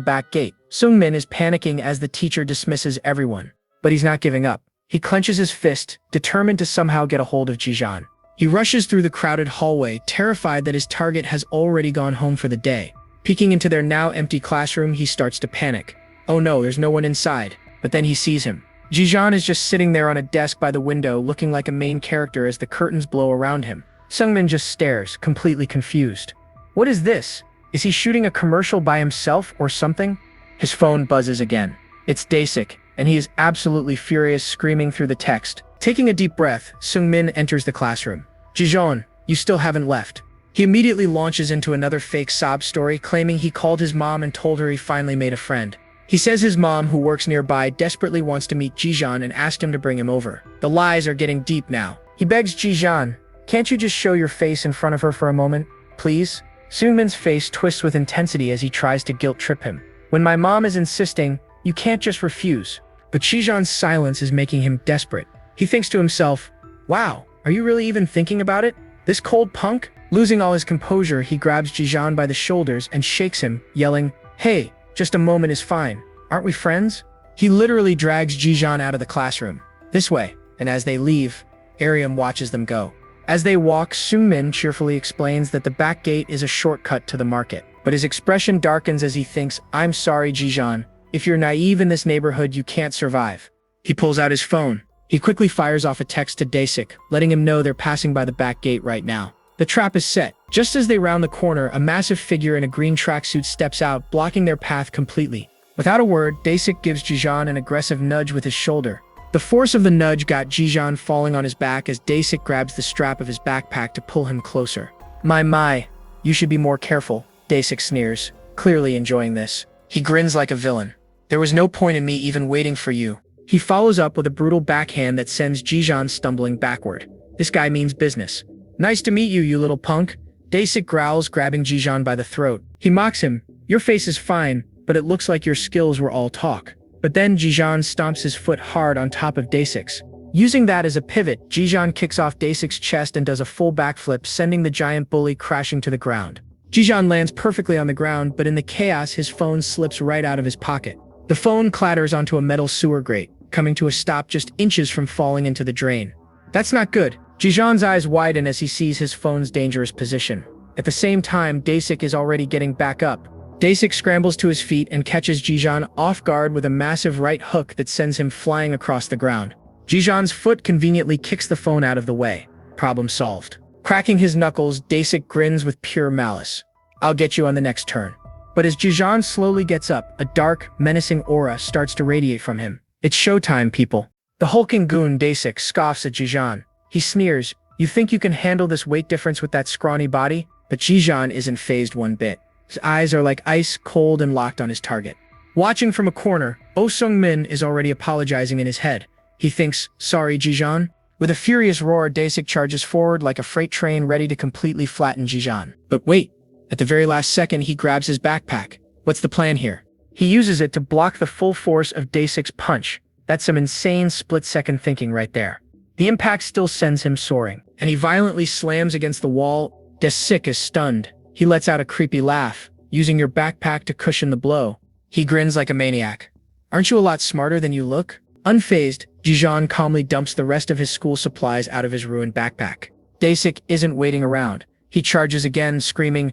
back gate. Seung-min is panicking as the teacher dismisses everyone. But he's not giving up. He clenches his fist, determined to somehow get a hold of Ji-jeon. He rushes through the crowded hallway, terrified that his target has already gone home for the day. Peeking into their now empty classroom, he starts to panic. Oh no, there's no one inside. But then he sees him. Ji-jeon is just sitting there on a desk by the window, looking like a main character as the curtains blow around him. Seung-min just stares, completely confused. What is this? Is he shooting a commercial by himself or something? His phone buzzes again. It's Daesik, and he is absolutely furious, screaming through the text. Taking a deep breath, Seung-min enters the classroom. "Ji-jeon, you still haven't left." He immediately launches into another fake sob story, claiming he called his mom and told her he finally made a friend. He says his mom, who works nearby, desperately wants to meet Jijan and asked him to bring him over. The lies are getting deep now. He begs Jijan, "Can't you just show your face in front of her for a moment, please?" Seungmin's face twists with intensity as he tries to guilt trip him. "When my mom is insisting, you can't just refuse." But Jijan's silence is making him desperate. He thinks to himself, "Wow, are you really even thinking about it? This cold punk?" Losing all his composure, he grabs Jijan by the shoulders and shakes him, yelling, "Hey, just a moment is fine. Aren't we friends?" He literally drags Jijan out of the classroom. "This way." And as they leave, Ariam watches them go. As they walk, Seungmin cheerfully explains that the back gate is a shortcut to the market. But his expression darkens as he thinks, "I'm sorry, Jijan. If you're naive in this neighborhood, you can't survive." He pulls out his phone. He quickly fires off a text to Daesik, letting him know they're passing by the back gate right now. The trap is set. Just as they round the corner, a massive figure in a green tracksuit steps out, blocking their path completely. Without a word, Daesik gives Jijan an aggressive nudge with his shoulder. The force of the nudge got Jijan falling on his back as Daesik grabs the strap of his backpack to pull him closer. My, you should be more careful," Daesik sneers, clearly enjoying this. He grins like a villain. "There was no point in me even waiting for you." He follows up with a brutal backhand that sends Jijan stumbling backward. This guy means business. "Nice to meet you, you little punk." Daesik growls, grabbing Jijan by the throat. He mocks him. "Your face is fine, but it looks like your skills were all talk." But then Jijan stomps his foot hard on top of Daesik's. Using that as a pivot, Jijan kicks off Daesik's chest and does a full backflip, sending the giant bully crashing to the ground. Jijan lands perfectly on the ground, but in the chaos, his phone slips right out of his pocket. The phone clatters onto a metal sewer grate, coming to a stop just inches from falling into the drain. That's not good. Jijan's eyes widen as he sees his phone's dangerous position. At the same time, Daesik is already getting back up. Daesik scrambles to his feet and catches Jijan off guard with a massive right hook that sends him flying across the ground. Jijan's foot conveniently kicks the phone out of the way. Problem solved. Cracking his knuckles, Daesik grins with pure malice. "I'll get you on the next turn." But as Jijan slowly gets up, a dark, menacing aura starts to radiate from him. "It's showtime, people." The hulking goon Daesik scoffs at Jijan. He sneers, "You think you can handle this weight difference with that scrawny body?" But Jijan isn't fazed one bit. His eyes are like ice, cold and locked on his target. Watching from a corner, Oh Seung-min is already apologizing in his head. He thinks, "Sorry, Jijan." With a furious roar, Daesik charges forward like a freight train ready to completely flatten Jijan. But wait, at the very last second he grabs his backpack. What's the plan here? He uses it to block the full force of Daesik's punch. That's some insane split-second thinking right there. The impact still sends him soaring, and he violently slams against the wall. Daesik is stunned. He lets out a creepy laugh, using your backpack to cushion the blow. He grins like a maniac. "Aren't you a lot smarter than you look?" Unfazed, Jijan calmly dumps the rest of his school supplies out of his ruined backpack. Daesik isn't waiting around. He charges again, screaming,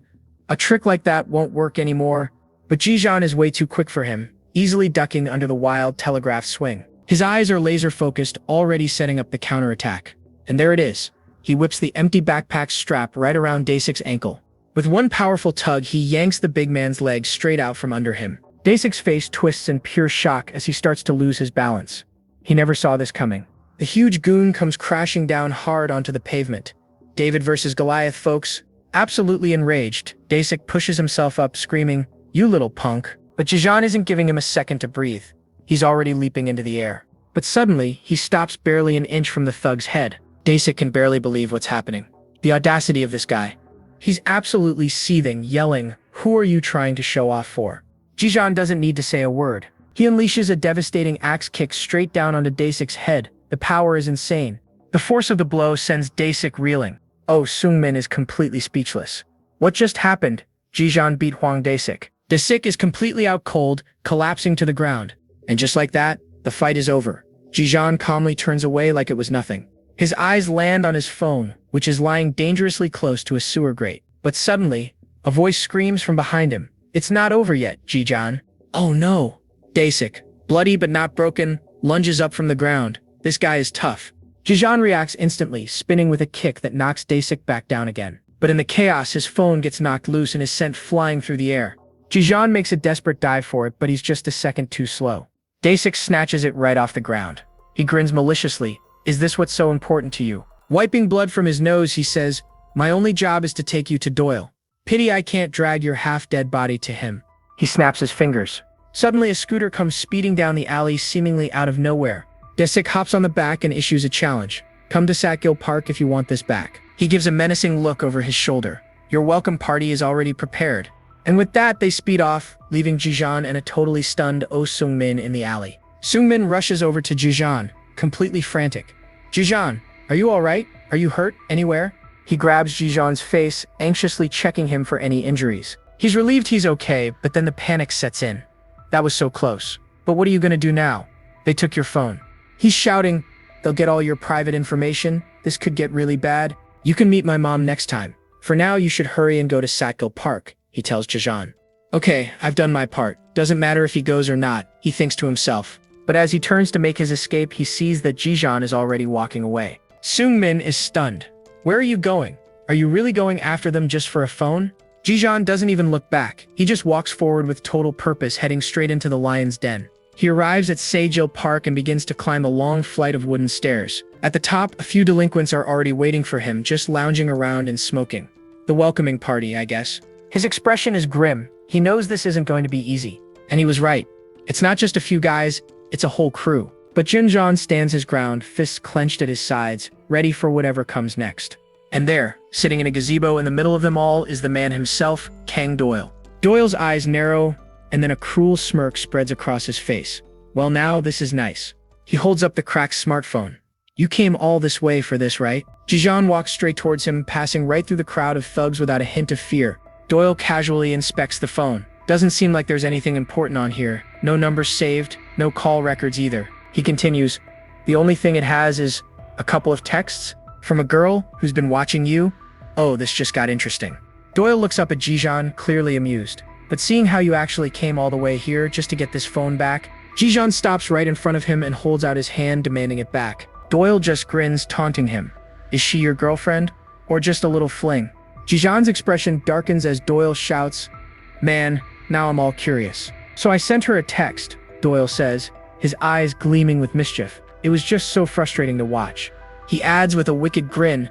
"A trick like that won't work anymore." But Jijan is way too quick for him, easily ducking under the wild telegraph swing. His eyes are laser-focused, already setting up the counterattack. And there it is. He whips the empty backpack strap right around Daesik's ankle. With one powerful tug, he yanks the big man's leg straight out from under him. Daesik's face twists in pure shock as he starts to lose his balance. He never saw this coming. The huge goon comes crashing down hard onto the pavement. David versus Goliath, folks. Absolutely enraged, Daesik pushes himself up, screaming, "You little punk." But Jijan isn't giving him a second to breathe. He's already leaping into the air. But suddenly, he stops barely an inch from the thug's head. Daesik can barely believe what's happening. The audacity of this guy. He's absolutely seething, yelling, "Who are you trying to show off for?" Jijan doesn't need to say a word. He unleashes a devastating axe kick straight down onto Daesik's head. The power is insane. The force of the blow sends Daesik reeling. Oh, Seung-min is completely speechless. What just happened? Jijan beat Hwang Daesik. Daesik is completely out cold, collapsing to the ground. And just like that, the fight is over. Jijan calmly turns away like it was nothing. His eyes land on his phone, which is lying dangerously close to a sewer grate. But suddenly, a voice screams from behind him. "It's not over yet, Jijan." Oh no. Daesik, bloody but not broken, lunges up from the ground. This guy is tough. Jijan reacts instantly, spinning with a kick that knocks Daesik back down again. But in the chaos, his phone gets knocked loose and is sent flying through the air. Jijan makes a desperate dive for it, but he's just a second too slow. Daesik snatches it right off the ground. He grins maliciously. "Is this what's so important to you?" Wiping blood from his nose, he says, My only job is to take you to Doyle. Pity I can't drag your half-dead body to him. He snaps his fingers. Suddenly, a scooter comes speeding down the alley seemingly out of nowhere. Desik hops on the back and issues a challenge. Come to Satgill Park if you want this back. He gives a menacing look over his shoulder. Your welcome party is already prepared. And with that, they speed off, leaving Jijan and a totally stunned Oh Sung-min in the alley. Sung-min rushes over to Jijan, completely frantic. Jijan, are you alright? Are you hurt anywhere? He grabs Jijan's face, anxiously checking him for any injuries. He's relieved he's okay, but then the panic sets in. That was so close. But what are you gonna do now? They took your phone. He's shouting, they'll get all your private information. This could get really bad. You can meet my mom next time. For now, you should hurry and go to Satgill Park, he tells Jijan. Okay, I've done my part. Doesn't matter if he goes or not, he thinks to himself. But as he turns to make his escape, he sees that Jijan is already walking away. Sung-min is stunned. Where are you going? Are you really going after them just for a phone? Jijan doesn't even look back. He just walks forward with total purpose, heading straight into the lion's den. He arrives at Satgill Park and begins to climb a long flight of wooden stairs. At the top, a few delinquents are already waiting for him, just lounging around and smoking. The welcoming party, I guess. His expression is grim. He knows this isn't going to be easy. And he was right. It's not just a few guys, it's a whole crew. But Junjan stands his ground, fists clenched at his sides, ready for whatever comes next. And there, sitting in a gazebo in the middle of them all, is the man himself, Kang Doyle. Doyle's eyes narrow, and then a cruel smirk spreads across his face. Well now, this is nice. He holds up the cracked smartphone. You came all this way for this, right? Jijan walks straight towards him, passing right through the crowd of thugs without a hint of fear. Doyle casually inspects the phone. Doesn't seem like there's anything important on here. No numbers saved, no call records either. He continues, the only thing it has is a couple of texts from a girl who's been watching you. Oh, this just got interesting. Doyle looks up at Jijan, clearly amused. But seeing how you actually came all the way here just to get this phone back, Jijan stops right in front of him and holds out his hand, demanding it back. Doyle just grins, taunting him. Is she your girlfriend? Or just a little fling? Jijan's expression darkens as Doyle shouts, Man, now I'm all curious. So I sent her a text, Doyle says, his eyes gleaming with mischief. It was just so frustrating to watch. He adds with a wicked grin,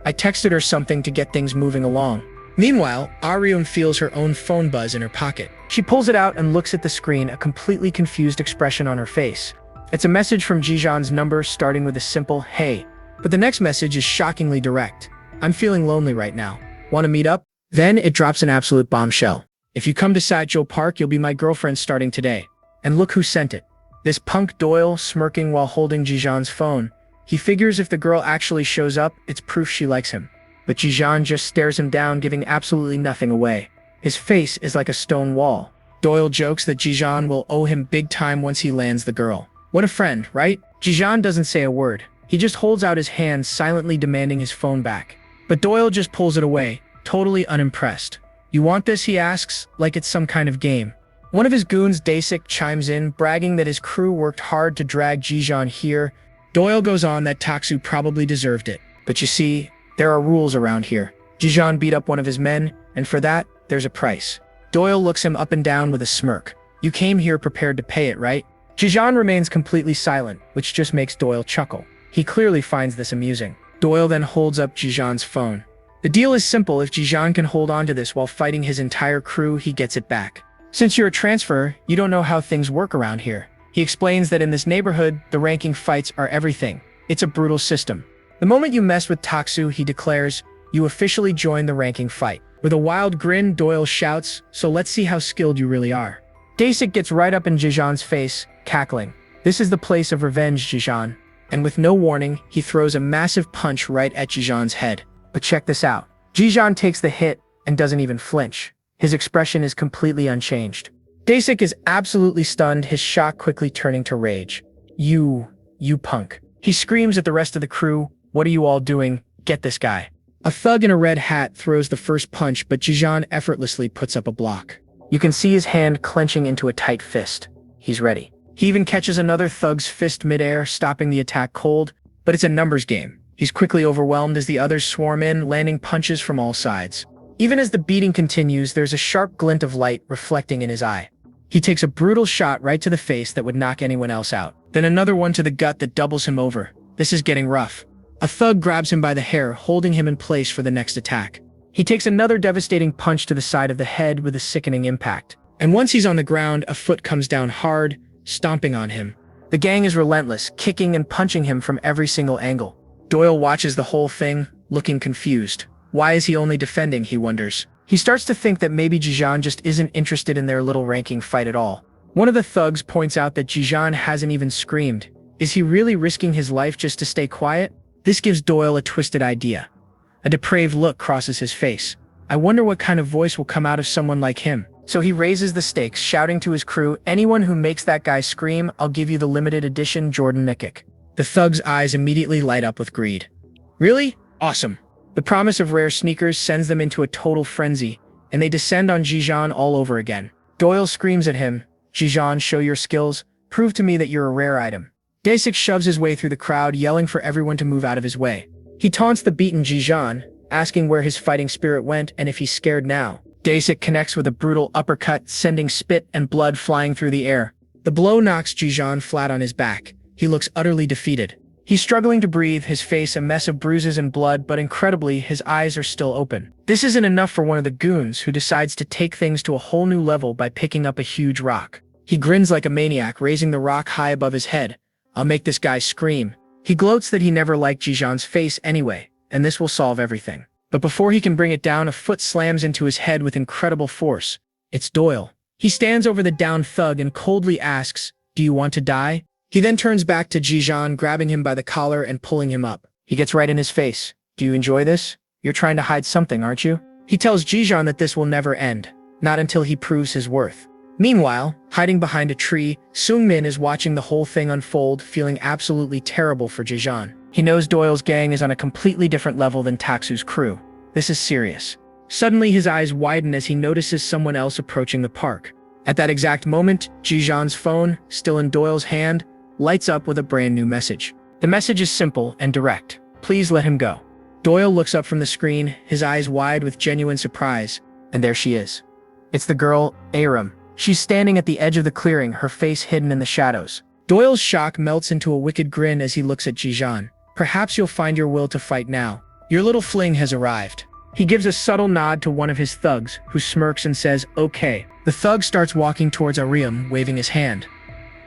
I texted her something to get things moving along. Meanwhile, Aryun feels her own phone buzz in her pocket. She pulls it out and looks at the screen, a completely confused expression on her face. It's a message from Jijan's number starting with a simple, hey. But the next message is shockingly direct. I'm feeling lonely right now. Want to meet up? Then it drops an absolute bombshell. If you come to Satgill Park, you'll be my girlfriend starting today. And look who sent it. This punk Doyle, smirking while holding Jijan's phone. He figures if the girl actually shows up, it's proof she likes him. But Jijan just stares him down, giving absolutely nothing away. His face is like a stone wall. Doyle jokes that Jijan will owe him big time once he lands the girl. What a friend, right? Jijan doesn't say a word. He just holds out his hand, silently demanding his phone back. But Doyle just pulls it away, totally unimpressed. You want this, he asks, like it's some kind of game. One of his goons, Dasik, chimes in, bragging that his crew worked hard to drag Jijan here. Doyle goes on that Taksu probably deserved it. But you see, there are rules around here. Jijan beat up one of his men, and for that, there's a price. Doyle looks him up and down with a smirk. You came here prepared to pay it, right? Jijan remains completely silent, which just makes Doyle chuckle. He clearly finds this amusing. Doyle then holds up Jijan's phone. The deal is simple. If Jijan can hold on to this while fighting his entire crew, he gets it back. Since you're a transfer, you don't know how things work around here. He explains that in this neighborhood, the ranking fights are everything. It's a brutal system. The moment you mess with Taksu, he declares, you officially join the ranking fight. With a wild grin, Doyle shouts, so let's see how skilled you really are. Dasik gets right up in Jijan's face, cackling. This is the place of revenge, Jijan. And with no warning, he throws a massive punch right at Jijan's head. But check this out. Jijan takes the hit and doesn't even flinch. His expression is completely unchanged. Dasik is absolutely stunned, his shock quickly turning to rage. You punk. He screams at the rest of the crew, what are you all doing? Get this guy. A thug in a red hat throws the first punch, but Jijan effortlessly puts up a block. You can see his hand clenching into a tight fist. He's ready. He even catches another thug's fist midair, stopping the attack cold, but it's a numbers game. He's quickly overwhelmed as the others swarm in, landing punches from all sides. Even as the beating continues, there's a sharp glint of light reflecting in his eye. He takes a brutal shot right to the face that would knock anyone else out. Then another one to the gut that doubles him over. This is getting rough. A thug grabs him by the hair, holding him in place for the next attack. He takes another devastating punch to the side of the head with a sickening impact. And once he's on the ground, a foot comes down hard, stomping on him. The gang is relentless, kicking and punching him from every single angle. Doyle watches the whole thing, looking confused. Why is he only defending, he wonders. He starts to think that maybe Jijan just isn't interested in their little ranking fight at all. One of the thugs points out that Jijan hasn't even screamed. Is he really risking his life just to stay quiet? This gives Doyle a twisted idea. A depraved look crosses his face. I wonder what kind of voice will come out of someone like him. So he raises the stakes, shouting to his crew, anyone who makes that guy scream, I'll give you the limited edition Jordan Nikic. The thug's eyes immediately light up with greed. Really? Awesome. The promise of rare sneakers sends them into a total frenzy, and they descend on Jijan all over again. Doyle screams at him, Jijan, show your skills. Prove to me that you're a rare item. Dasik shoves his way through the crowd, yelling for everyone to move out of his way. He taunts the beaten Jijan, asking where his fighting spirit went and if he's scared now. Dasik connects with a brutal uppercut, sending spit and blood flying through the air. The blow knocks Jijan flat on his back. He looks utterly defeated. He's struggling to breathe, his face a mess of bruises and blood, but incredibly, his eyes are still open. This isn't enough for one of the goons, who decides to take things to a whole new level by picking up a huge rock. He grins like a maniac, raising the rock high above his head. I'll make this guy scream. He gloats that he never liked Jijan's face anyway, and this will solve everything. But before he can bring it down, a foot slams into his head with incredible force. It's Doyle. He stands over the downed thug and coldly asks, do you want to die? He then turns back to Jijan, grabbing him by the collar and pulling him up. He gets right in his face. Do you enjoy this? You're trying to hide something, aren't you? He tells Jijan that this will never end, not until he proves his worth. Meanwhile, hiding behind a tree, Seungmin is watching the whole thing unfold, feeling absolutely terrible for Jijan. He knows Doyle's gang is on a completely different level than Taksu's crew. This is serious. Suddenly his eyes widen as he notices someone else approaching the park. At that exact moment, Jijan's phone, still in Doyle's hand, lights up with a brand new message. The message is simple and direct. Please let him go. Doyle looks up from the screen, his eyes wide with genuine surprise, and there she is. It's the girl, Aram. She's standing at the edge of the clearing, her face hidden in the shadows. Doyle's shock melts into a wicked grin as he looks at Jijan. Perhaps you'll find your will to fight now. Your little fling has arrived. He gives a subtle nod to one of his thugs, who smirks and says, okay. The thug starts walking towards Ariam, waving his hand.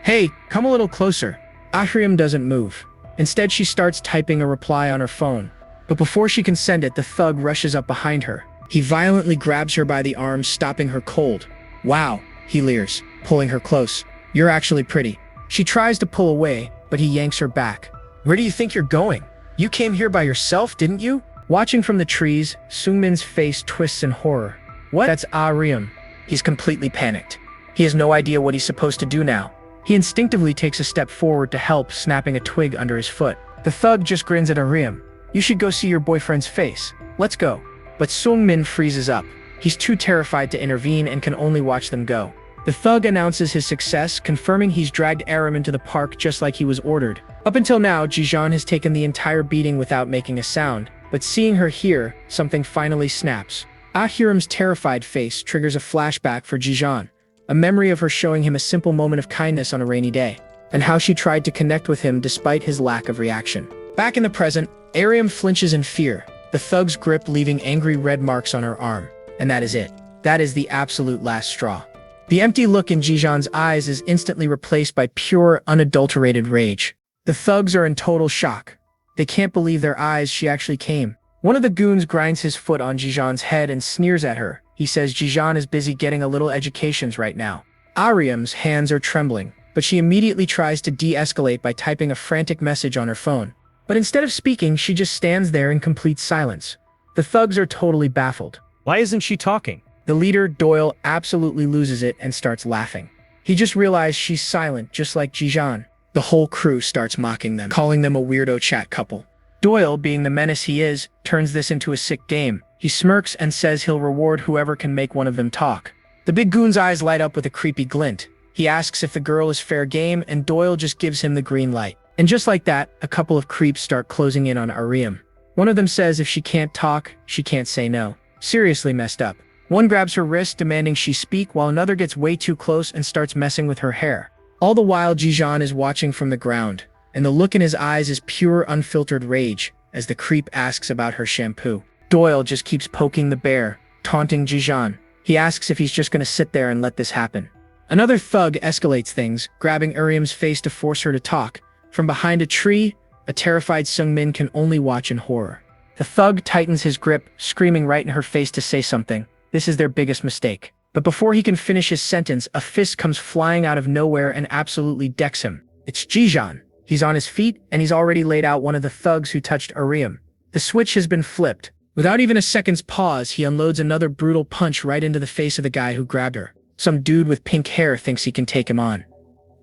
Hey, come a little closer. Ariam doesn't move. Instead, she starts typing a reply on her phone. But before she can send it, the thug rushes up behind her. He violently grabs her by the arm, stopping her cold. Wow, he leers, pulling her close. You're actually pretty. She tries to pull away, but he yanks her back. Where do you think you're going? You came here by yourself, didn't you? Watching from the trees, Seungmin's face twists in horror. What? That's Ariam. He's completely panicked. He has no idea what he's supposed to do now. He instinctively takes a step forward to help, snapping a twig under his foot. The thug just grins at Ariam. You should go see your boyfriend's face. Let's go. But Seungmin freezes up. He's too terrified to intervene and can only watch them go. The thug announces his success, confirming he's dragged Aram into the park just like he was ordered. Up until now, Jijan has taken the entire beating without making a sound, but seeing her here, something finally snaps. Ahiram's terrified face triggers a flashback for Jijan, a memory of her showing him a simple moment of kindness on a rainy day, and how she tried to connect with him despite his lack of reaction. Back in the present, Aram flinches in fear, the thug's grip leaving angry red marks on her arm. And that is it. That is the absolute last straw. The empty look in Jijan's eyes is instantly replaced by pure, unadulterated rage. The thugs are in total shock. They can't believe their eyes, she actually came. One of the goons grinds his foot on Jijan's head and sneers at her. He says Jijan is busy getting a little educations right now. Ariam's hands are trembling, but she immediately tries to de-escalate by typing a frantic message on her phone. But instead of speaking, she just stands there in complete silence. The thugs are totally baffled. Why isn't she talking? The leader, Doyle, absolutely loses it and starts laughing. He just realized she's silent, just like Jijan. The whole crew starts mocking them, calling them a weirdo chat couple. Doyle, being the menace he is, turns this into a sick game. He smirks and says he'll reward whoever can make one of them talk. The big goon's eyes light up with a creepy glint. He asks if the girl is fair game, and Doyle just gives him the green light. And just like that, a couple of creeps start closing in on Ariam. One of them says if she can't talk, she can't say no. Seriously messed up. One grabs her wrist, demanding she speak, while another gets way too close and starts messing with her hair. All the while, Jijan is watching from the ground, and the look in his eyes is pure, unfiltered rage. as the creep asks about her shampoo. Doyle just keeps poking the bear, taunting Jijan. He asks if he's just gonna sit there and let this happen. Another thug escalates things, grabbing Uriam's face to force her to talk. From behind a tree, a terrified Sungmin can only watch in horror. The thug tightens his grip, screaming right in her face to say something. This is their biggest mistake. But before he can finish his sentence, a fist comes flying out of nowhere and absolutely decks him. It's Jijan. He's on his feet, and he's already laid out one of the thugs who touched Uriam. The switch has been flipped. Without even a second's pause, he unloads another brutal punch right into the face of the guy who grabbed her. Some dude with pink hair thinks he can take him on.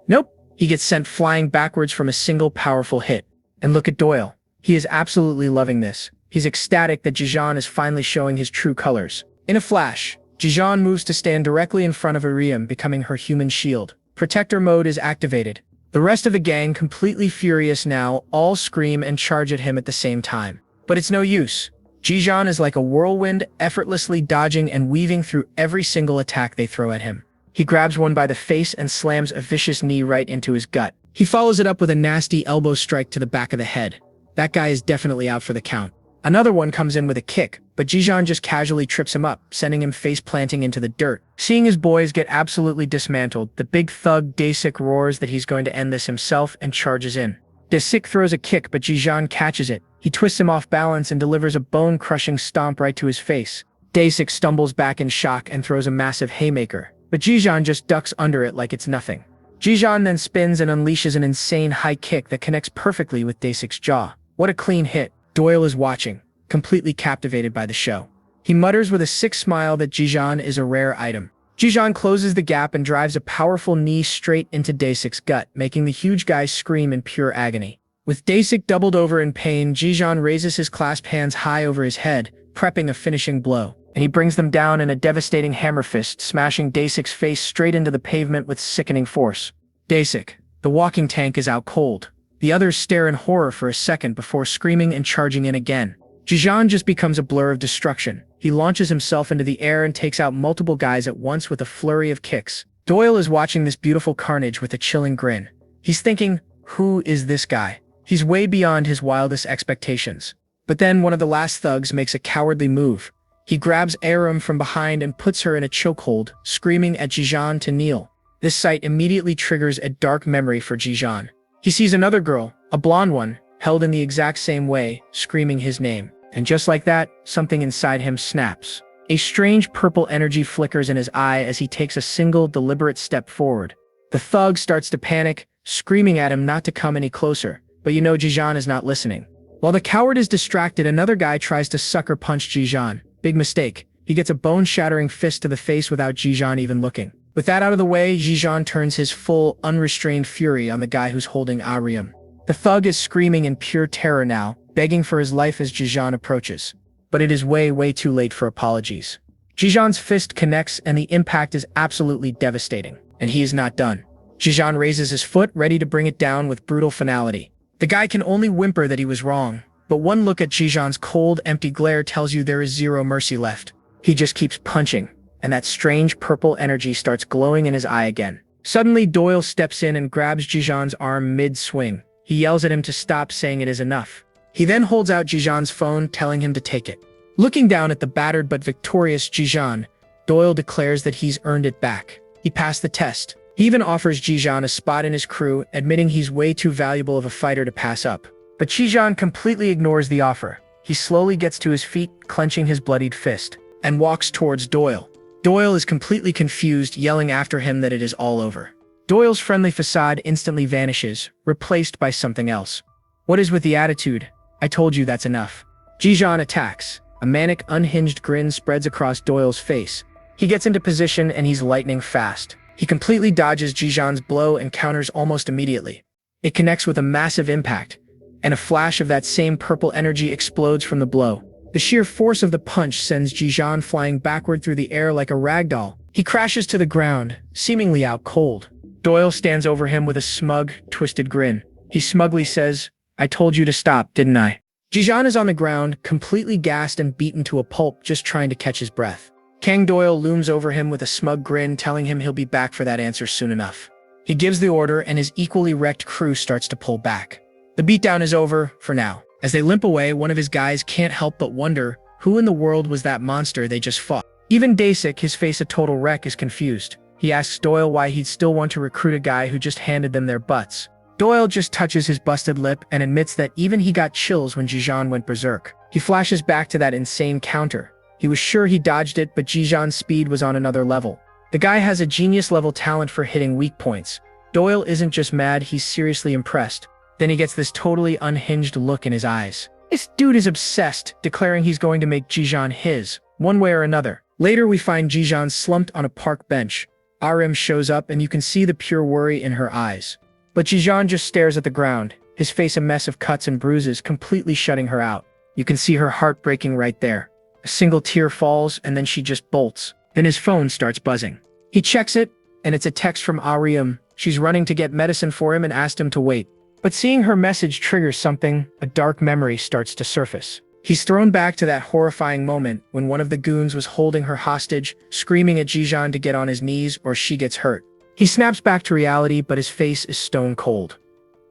Nope. He gets sent flying backwards from a single powerful hit. And look at Doyle. He is absolutely loving this. He's ecstatic that Jijan is finally showing his true colors. In a flash, Jijan moves to stand directly in front of Uriam, becoming her human shield. Protector mode is activated. The rest of the gang, completely furious now, all scream and charge at him at the same time. But it's no use. Jijan is like a whirlwind, effortlessly dodging and weaving through every single attack they throw at him. He grabs one by the face and slams a vicious knee right into his gut. He follows it up with a nasty elbow strike to the back of the head. That guy is definitely out for the count. Another one comes in with a kick, but Jijan just casually trips him up, sending him face-planting into the dirt. Seeing his boys get absolutely dismantled, the big thug Dasik roars that he's going to end this himself and charges in. Dasik throws a kick, but Jijan catches it. He twists him off balance and delivers a bone-crushing stomp right to his face. Dasik stumbles back in shock and throws a massive haymaker, but Jijan just ducks under it like it's nothing. Jijan then spins and unleashes an insane high kick that connects perfectly with Dasik's jaw. What a clean hit. Doyle is watching, completely captivated by the show. He mutters with a sick smile that Jijan is a rare item. Jijan closes the gap and drives a powerful knee straight into Dasik's gut, making the huge guy scream in pure agony. With Dasik doubled over in pain, Jijan raises his clasped hands high over his head, prepping a finishing blow. And he brings them down in a devastating hammer fist, smashing Dasik's face straight into the pavement with sickening force. Dasik, the walking tank, is out cold. The others stare in horror for a second before screaming and charging in again. Jijan just becomes a blur of destruction. He launches himself into the air and takes out multiple guys at once with a flurry of kicks. Doyle is watching this beautiful carnage with a chilling grin. He's thinking, who is this guy? He's way beyond his wildest expectations. But then one of the last thugs makes a cowardly move. He grabs Aram from behind and puts her in a chokehold, screaming at Jijan to kneel. This sight immediately triggers a dark memory for Jijan. He sees another girl, a blonde one, held in the exact same way, screaming his name. And just like that, something inside him snaps. A strange purple energy flickers in his eye as he takes a single, deliberate step forward. The thug starts to panic, screaming at him not to come any closer, but you know Jijan is not listening. While the coward is distracted, another guy tries to sucker punch Jijan. Big mistake. He gets a bone-shattering fist to the face without Jijan even looking. With that out of the way, Jijan turns his full, unrestrained fury on the guy who's holding Ariam. The thug is screaming in pure terror now, begging for his life as Jijan approaches. But it is way too late for apologies. Jijan's fist connects and the impact is absolutely devastating. And he is not done. Jijan raises his foot, ready to bring it down with brutal finality. The guy can only whimper that he was wrong, but one look at Jijan's cold, empty glare tells you there is zero mercy left. He just keeps punching, and that strange purple energy starts glowing in his eye again. Suddenly, Doyle steps in and grabs Jijan's arm mid-swing. He yells at him to stop, saying it is enough. He then holds out Jijan's phone, telling him to take it. Looking down at the battered but victorious Jijan, Doyle declares that he's earned it back. He passed the test. He even offers Jijan a spot in his crew, admitting he's way too valuable of a fighter to pass up. But Jijan completely ignores the offer. He slowly gets to his feet, clenching his bloodied fist, and walks towards Doyle. Doyle is completely confused, yelling after him that it is all over. Doyle's friendly facade instantly vanishes, replaced by something else. What is with the attitude? I told you that's enough. Jijan attacks. A manic, unhinged grin spreads across Doyle's face. He gets into position and he's lightning fast. He completely dodges Jijan's blow and counters almost immediately. It connects with a massive impact, and a flash of that same purple energy explodes from the blow. The sheer force of the punch sends Jijan flying backward through the air like a ragdoll. He crashes to the ground, seemingly out cold. Doyle stands over him with a smug, twisted grin. He smugly says, I told you to stop, didn't I? Jijan is on the ground, completely gassed and beaten to a pulp, just trying to catch his breath. Kang Doyle looms over him with a smug grin, telling him he'll be back for that answer soon enough. He gives the order and his equally wrecked crew starts to pull back. The beatdown is over, for now. As they limp away, one of his guys can't help but wonder who in the world was that monster they just fought. Even Dasik, his face a total wreck, is confused. He asks Doyle why he'd still want to recruit a guy who just handed them their butts. Doyle just touches his busted lip and admits that even he got chills when Jijan went berserk. He flashes back to that insane counter. He was sure he dodged it, but Jijan's speed was on another level. The guy has a genius-level talent for hitting weak points. Doyle isn't just mad, he's seriously impressed. Then he gets this totally unhinged look in his eyes. This dude is obsessed, declaring he's going to make Jijan his, one way or another. Later, we find Jijan slumped on a park bench. Arim shows up and you can see the pure worry in her eyes. But Jijan just stares at the ground, his face a mess of cuts and bruises, completely shutting her out. You can see her heart breaking right there. A single tear falls and then she just bolts. Then his phone starts buzzing. He checks it, and it's a text from Arim. She's running to get medicine for him and asked him to wait. But seeing her message triggers something, a dark memory starts to surface. He's thrown back to that horrifying moment when one of the goons was holding her hostage, screaming at Jijan to get on his knees or she gets hurt. He snaps back to reality, but his face is stone cold.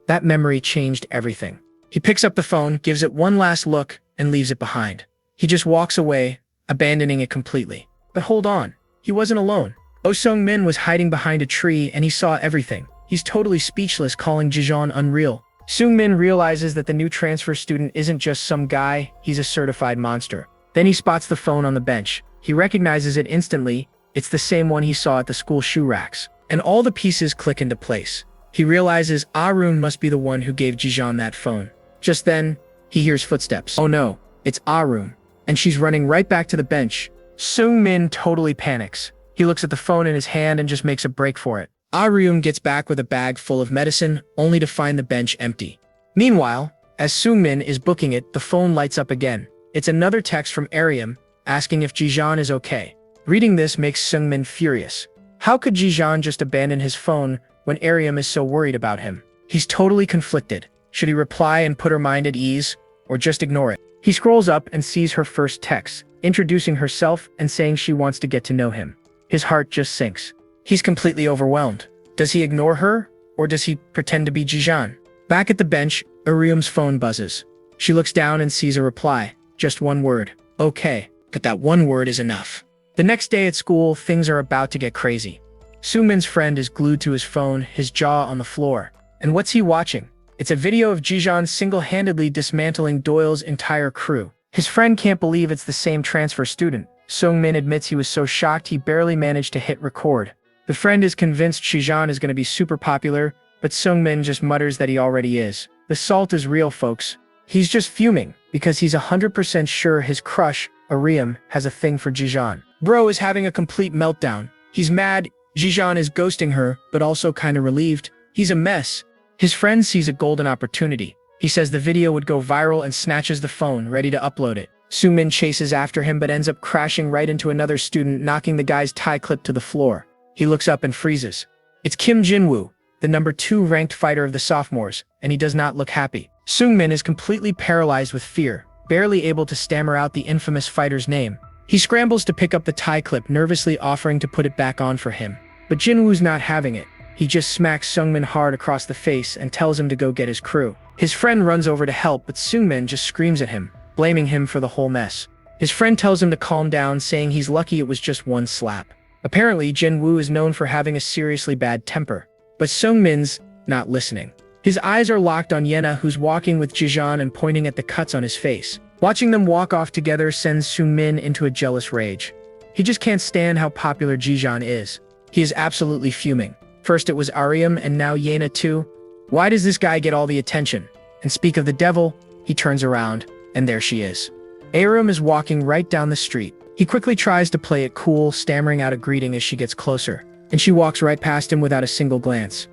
That memory changed everything. He picks up the phone, gives it one last look, and leaves it behind. He just walks away, abandoning it completely. But hold on, he wasn't alone. Oh Sung-min was hiding behind a tree and he saw everything. He's totally speechless, calling Jijan unreal. Sung-min realizes that the new transfer student isn't just some guy, he's a certified monster. Then he spots the phone on the bench. He recognizes it instantly. It's the same one he saw at the school shoe racks. And all the pieces click into place. He realizes Arun must be the one who gave Jijan that phone. Just then, he hears footsteps. Oh no, it's Arun. And she's running right back to the bench. Sung-min totally panics. He looks at the phone in his hand and just makes a break for it. Arun gets back with a bag full of medicine, only to find the bench empty. Meanwhile, as Sung-min is booking it, the phone lights up again. It's another text from Arim, asking if Jijan is okay. Reading this makes Sung-min furious. How could Jijan just abandon his phone when Arim is so worried about him? He's totally conflicted. Should he reply and put her mind at ease, or just ignore it? He scrolls up and sees her first text, introducing herself and saying she wants to get to know him. His heart just sinks. He's completely overwhelmed. Does he ignore her, or does he pretend to be Jijan? Back at the bench, Arim's phone buzzes. She looks down and sees a reply. Just one word. Okay, but that one word is enough. The next day at school, things are about to get crazy. Sung-min's friend is glued to his phone, his jaw on the floor. And what's he watching? It's a video of Jijan single-handedly dismantling Doyle's entire crew. His friend can't believe it's the same transfer student. Sung-min admits he was so shocked he barely managed to hit record. The friend is convinced Jijan is going to be super popular, but Sung-min just mutters that he already is. The salt is real, folks. He's just fuming, because he's 100% sure his crush, Arim, has a thing for Jijan. Bro is having a complete meltdown. He's mad, Jijan is ghosting her, but also kinda relieved. He's a mess. His friend sees a golden opportunity. He says the video would go viral and snatches the phone, ready to upload it. Sung-min chases after him but ends up crashing right into another student, knocking the guy's tie clip to the floor. He looks up and freezes. It's Kim Jinwoo, the number 2 ranked fighter of the sophomores, and he does not look happy. Sung-min is completely paralyzed with fear, barely able to stammer out the infamous fighter's name. He scrambles to pick up the tie clip, nervously offering to put it back on for him. But Jinwoo's not having it. He just smacks Sung-min hard across the face and tells him to go get his crew. His friend runs over to help, but Sung-min just screams at him, blaming him for the whole mess. His friend tells him to calm down, saying he's lucky it was just one slap. Apparently, Jinwoo is known for having a seriously bad temper. But Sung-min's not listening. His eyes are locked on Yena, who's walking with Jijan and pointing at the cuts on his face. Watching them walk off together sends Sung-min into a jealous rage. He just can't stand how popular Jijan is. He is absolutely fuming. First it was Arim and now Yena too. Why does this guy get all the attention? And speak of the devil, he turns around, and there she is. Arim is walking right down the street. He quickly tries to play it cool, stammering out a greeting as she gets closer. And she walks right past him without a single glance.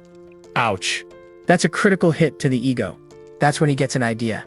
Ouch. That's a critical hit to the ego. That's when he gets an idea.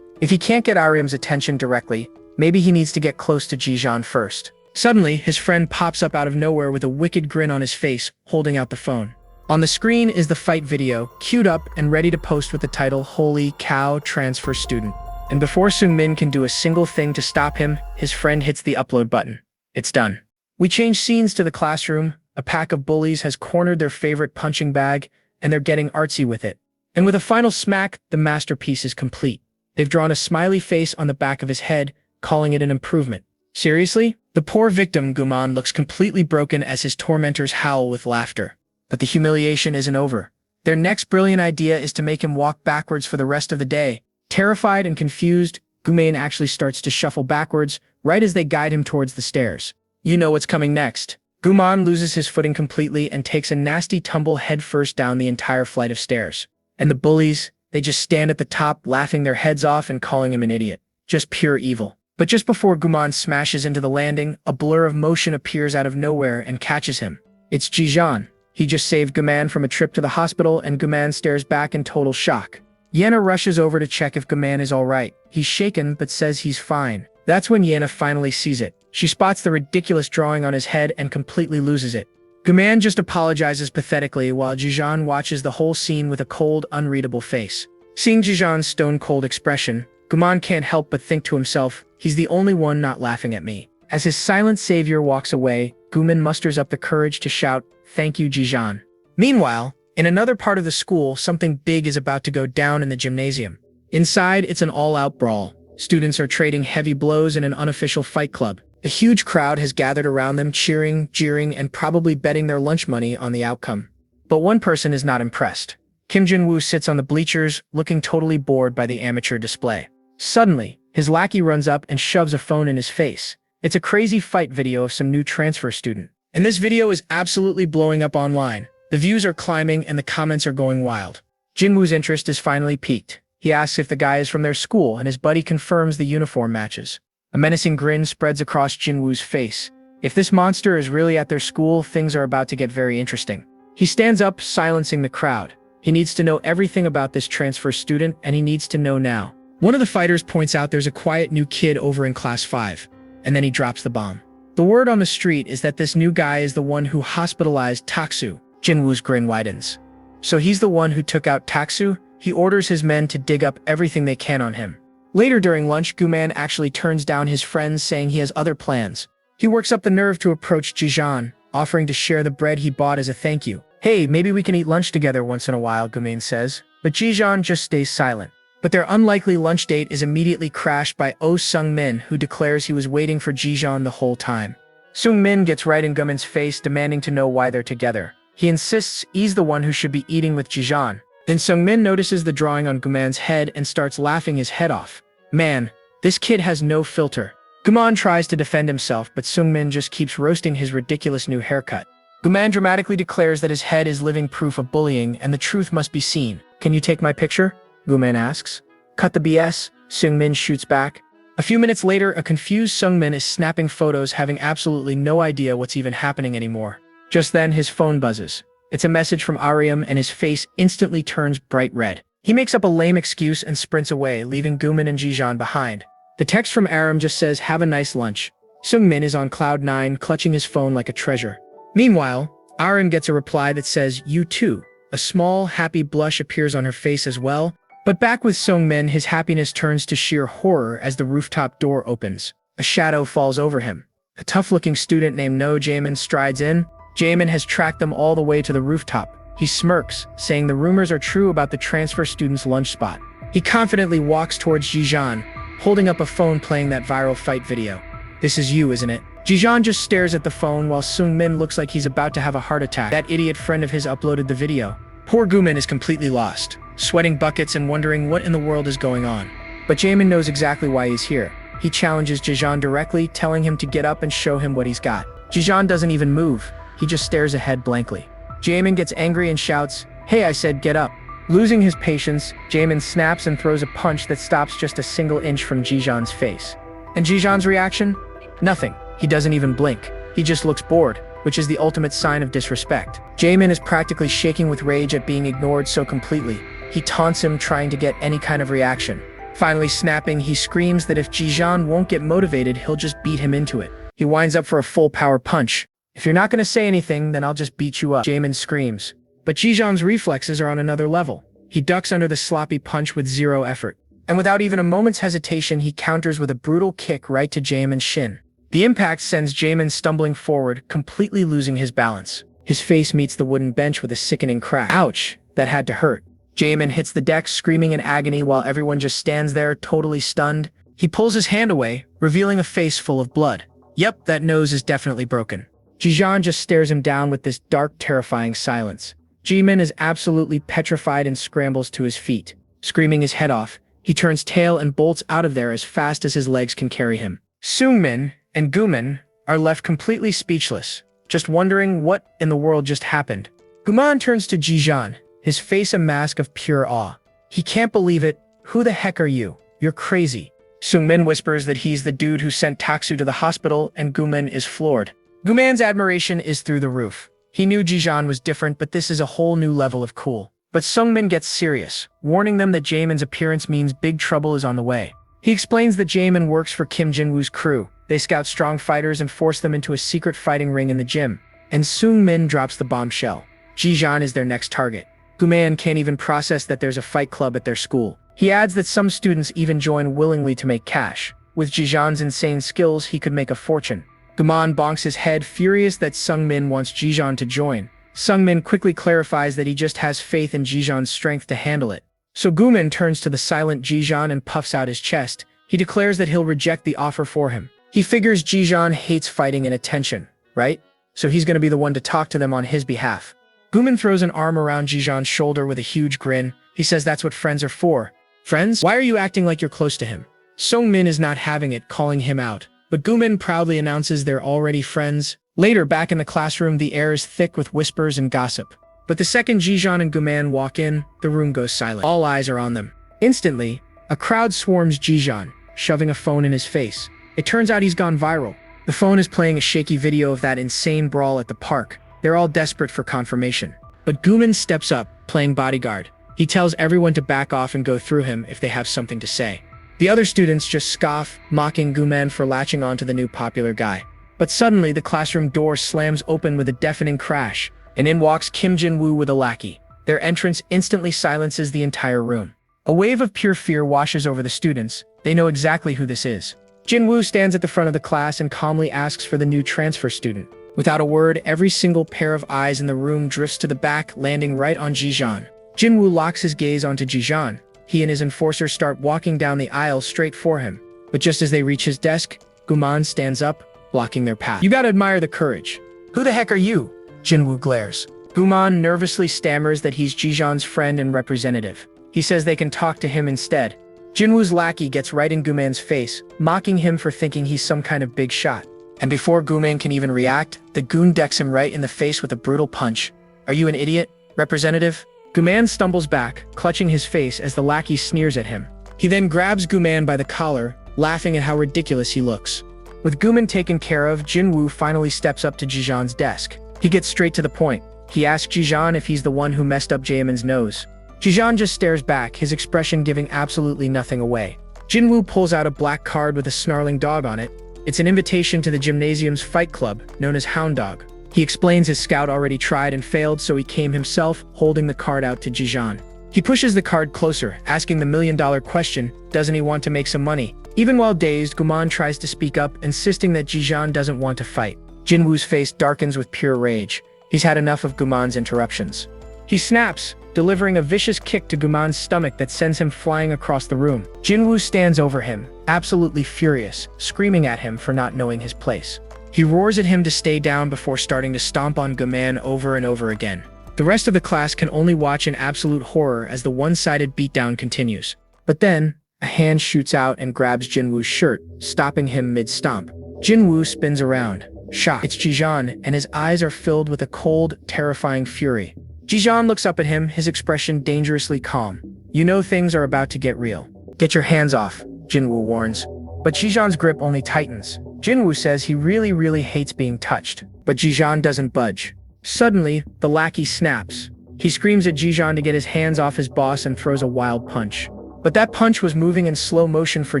If he can't get Arim's attention directly, maybe he needs to get close to Jijan first. Suddenly, his friend pops up out of nowhere with a wicked grin on his face, holding out the phone. On the screen is the fight video, queued up and ready to post with the title, "Holy Cow, Transfer Student." And before Sung-min can do a single thing to stop him, his friend hits the upload button. It's done. We change scenes to the classroom. A pack of bullies has cornered their favorite punching bag, and they're getting artsy with it. And with a final smack, the masterpiece is complete. They've drawn a smiley face on the back of his head, calling it an improvement. Seriously? The poor victim, Guman, looks completely broken as his tormentors howl with laughter. But the humiliation isn't over. Their next brilliant idea is to make him walk backwards for the rest of the day. Terrified and confused, Guman actually starts to shuffle backwards, right as they guide him towards the stairs. You know what's coming next. Guman loses his footing completely and takes a nasty tumble headfirst down the entire flight of stairs. And the bullies, they just stand at the top, laughing their heads off and calling him an idiot. Just pure evil. But just before Guman smashes into the landing, a blur of motion appears out of nowhere and catches him. It's Jijan. He just saved Guman from a trip to the hospital, and Guman stares back in total shock. Yenna rushes over to check if Guman is alright. He's shaken, but says he's fine. That's when Yenna finally sees it. She spots the ridiculous drawing on his head and completely loses it. Guman just apologizes pathetically while Jijan watches the whole scene with a cold, unreadable face. Seeing Jijan's stone-cold expression, Guman can't help but think to himself, he's the only one not laughing at me. As his silent savior walks away, Guman musters up the courage to shout, "Thank you, Jijan." Meanwhile, in another part of the school, something big is about to go down in the gymnasium. Inside, it's an all-out brawl. Students are trading heavy blows in an unofficial fight club. A huge crowd has gathered around them, cheering, jeering, and probably betting their lunch money on the outcome. But one person is not impressed. Kim Jin-woo sits on the bleachers, looking totally bored by the amateur display. Suddenly, his lackey runs up and shoves a phone in his face. It's a crazy fight video of some new transfer student. And this video is absolutely blowing up online. The views are climbing and the comments are going wild. Jin-woo's interest is finally piqued. He asks if the guy is from their school, and his buddy confirms the uniform matches. A menacing grin spreads across Jin-woo's face. If this monster is really at their school, things are about to get very interesting. He stands up, silencing the crowd. He needs to know everything about this transfer student, and he needs to know now. One of the fighters points out there's a quiet new kid over in class 5, and then he drops the bomb. The word on the street is that this new guy is the one who hospitalized Taksu. Jin-woo's grin widens. So he's the one who took out Taksu? He orders his men to dig up everything they can on him. Later during lunch, Guman actually turns down his friends, saying he has other plans. He works up the nerve to approach Jijan, offering to share the bread he bought as a thank you. Hey, maybe we can eat lunch together once in a while, Guman says. But Jijan just stays silent. But their unlikely lunch date is immediately crashed by Oh Sung-min, who declares he was waiting for Jijan the whole time. Sung-min gets right in Guman's face, demanding to know why they're together. He insists he's the one who should be eating with Jijan. Then Sung-min notices the drawing on Guman's head and starts laughing his head off. Man, this kid has no filter. Guman tries to defend himself, but Sung-min just keeps roasting his ridiculous new haircut. Guman dramatically declares that his head is living proof of bullying and the truth must be seen. Can you take my picture? Guman asks. Cut the BS, Sung-min shoots back. A few minutes later, a confused Sung-min is snapping photos, having absolutely no idea what's even happening anymore. Just then, his phone buzzes. It's a message from Aryam, and his face instantly turns bright red. He makes up a lame excuse and sprints away, leaving Guman and Jijan behind. The text from Aryam just says, "Have a nice lunch." Sung-min is on cloud 9, clutching his phone like a treasure. Meanwhile, Aryam gets a reply that says, "You too." A small, happy blush appears on her face as well. But back with Sung-min, his happiness turns to sheer horror as the rooftop door opens. A shadow falls over him. A tough-looking student named No Jamin strides in. Jamin has tracked them all the way to the rooftop. He smirks, saying the rumors are true about the transfer student's lunch spot. He confidently walks towards Jijan, holding up a phone playing that viral fight video. "This is you, isn't it?" Jijan just stares at the phone while Sung-min looks like he's about to have a heart attack. That idiot friend of his uploaded the video. Poor Guman is completely lost, sweating buckets and wondering what in the world is going on. But Jamin knows exactly why he's here. He challenges Jijan directly, telling him to get up and show him what he's got. Jijan doesn't even move. He just stares ahead blankly. Jamin gets angry and shouts, "Hey, I said get up." Losing his patience, Jamin snaps and throws a punch that stops just a single inch from Jijan's face. And Jijan's reaction? Nothing. He doesn't even blink. He just looks bored, which is the ultimate sign of disrespect. Jamin is practically shaking with rage at being ignored so completely. He taunts him, trying to get any kind of reaction. Finally snapping, he screams that if Jijan won't get motivated, he'll just beat him into it. He winds up for a full power punch. "If you're not going to say anything, then I'll just beat you up," Jamin screams. But Jijan's reflexes are on another level. He ducks under the sloppy punch with zero effort. And without even a moment's hesitation, he counters with a brutal kick right to Jamin's shin. The impact sends Jamin stumbling forward, completely losing his balance. His face meets the wooden bench with a sickening crack. Ouch, that had to hurt. Jaemin hits the deck, screaming in agony while everyone just stands there, totally stunned. He pulls his hand away, revealing a face full of blood. Yep, that nose is definitely broken. Jijan just stares him down with this dark, terrifying silence. Jaemin is absolutely petrified and scrambles to his feet. Screaming his head off, he turns tail and bolts out of there as fast as his legs can carry him. Seungmin and Guman are left completely speechless, just wondering what in the world just happened. Guman turns to Jijan, his face a mask of pure awe. He can't believe it. Who the heck are you? You're crazy. Seungmin whispers that he's the dude who sent Taksu to the hospital, and Guman is floored. Guman's admiration is through the roof. He knew Jijan was different, but this is a whole new level of cool. But Seungmin gets serious, warning them that Jaemin's appearance means big trouble is on the way. He explains that Jaemin works for Kim Jinwoo's crew. They scout strong fighters and force them into a secret fighting ring in the gym. And Seungmin drops the bombshell. Jijan is their next target. Guman can't even process that there's a fight club at their school. He adds that some students even join willingly to make cash. With Jijan's insane skills, he could make a fortune. Guman bonks his head, furious that Seungmin wants Jijan to join. Seungmin quickly clarifies that he just has faith in Jijan's strength to handle it. So Guman turns to the silent Jijan and puffs out his chest. He declares that he'll reject the offer for him. He figures Jijan hates fighting and attention, right? So he's going to be the one to talk to them on his behalf. Guman throws an arm around Jijan's shoulder with a huge grin. He says that's what friends are for. Friends? Why are you acting like you're close to him? Seungmin is not having it, calling him out. But Guman proudly announces they're already friends. Later, back in the classroom, the air is thick with whispers and gossip. But the second Jijan and Guman walk in, the room goes silent. All eyes are on them. Instantly, a crowd swarms Jijan, shoving a phone in his face. It turns out he's gone viral. The phone is playing a shaky video of that insane brawl at the park. They're all desperate for confirmation. But Guman steps up, playing bodyguard. He tells everyone to back off and go through him if they have something to say. The other students just scoff, mocking Guman for latching onto the new popular guy. But suddenly, the classroom door slams open with a deafening crash, and in walks Kim Jinwoo with a lackey. Their entrance instantly silences the entire room. A wave of pure fear washes over the students. They know exactly who this is. Jinwoo stands at the front of the class and calmly asks for the new transfer student. Without a word, every single pair of eyes in the room drifts to the back, landing right on Jijan. Jinwoo locks his gaze onto Jijan. He and his enforcer start walking down the aisle straight for him. But just as they reach his desk, Guman stands up, blocking their path. You gotta admire the courage. Who the heck are you? Jinwoo glares. Guman nervously stammers that he's Jijan's friend and representative. He says they can talk to him instead. Jinwoo's lackey gets right in Guman's face, mocking him for thinking he's some kind of big shot. And before Guman can even react, the goon decks him right in the face with a brutal punch. Are you an idiot, representative? Guman stumbles back, clutching his face as the lackey sneers at him. He then grabs Guman by the collar, laughing at how ridiculous he looks. With Guman taken care of, Jinwoo finally steps up to Jijan's desk. He gets straight to the point. He asks Jijan if he's the one who messed up Jaemin's nose. Jijan just stares back, his expression giving absolutely nothing away. Jinwoo pulls out a black card with a snarling dog on it. It's an invitation to the gymnasium's fight club, known as Hound Dog. He explains his scout already tried and failed, so he came himself, holding the card out to Jijan. He pushes the card closer, asking the million-dollar question, doesn't he want to make some money? Even while dazed, Guman tries to speak up, insisting that Jijan doesn't want to fight. Jinwoo's face darkens with pure rage. He's had enough of Guman's interruptions. He snaps, delivering a vicious kick to Guman's stomach that sends him flying across the room. Jinwoo stands over him, absolutely furious, screaming at him for not knowing his place. He roars at him to stay down before starting to stomp on Guman over and over again. The rest of the class can only watch in absolute horror as the one-sided beatdown continues. But then, a hand shoots out and grabs Jinwoo's shirt, stopping him mid-stomp. Jinwoo spins around, shocked. It's Jijan, and his eyes are filled with a cold, terrifying fury. Jijan looks up at him, his expression dangerously calm. You know things are about to get real. Get your hands off, Jinwoo warns. But Jijan's grip only tightens. Jinwoo says he really hates being touched, but Jijan doesn't budge. Suddenly, the lackey snaps. He screams at Jijan to get his hands off his boss and throws a wild punch. But that punch was moving in slow motion for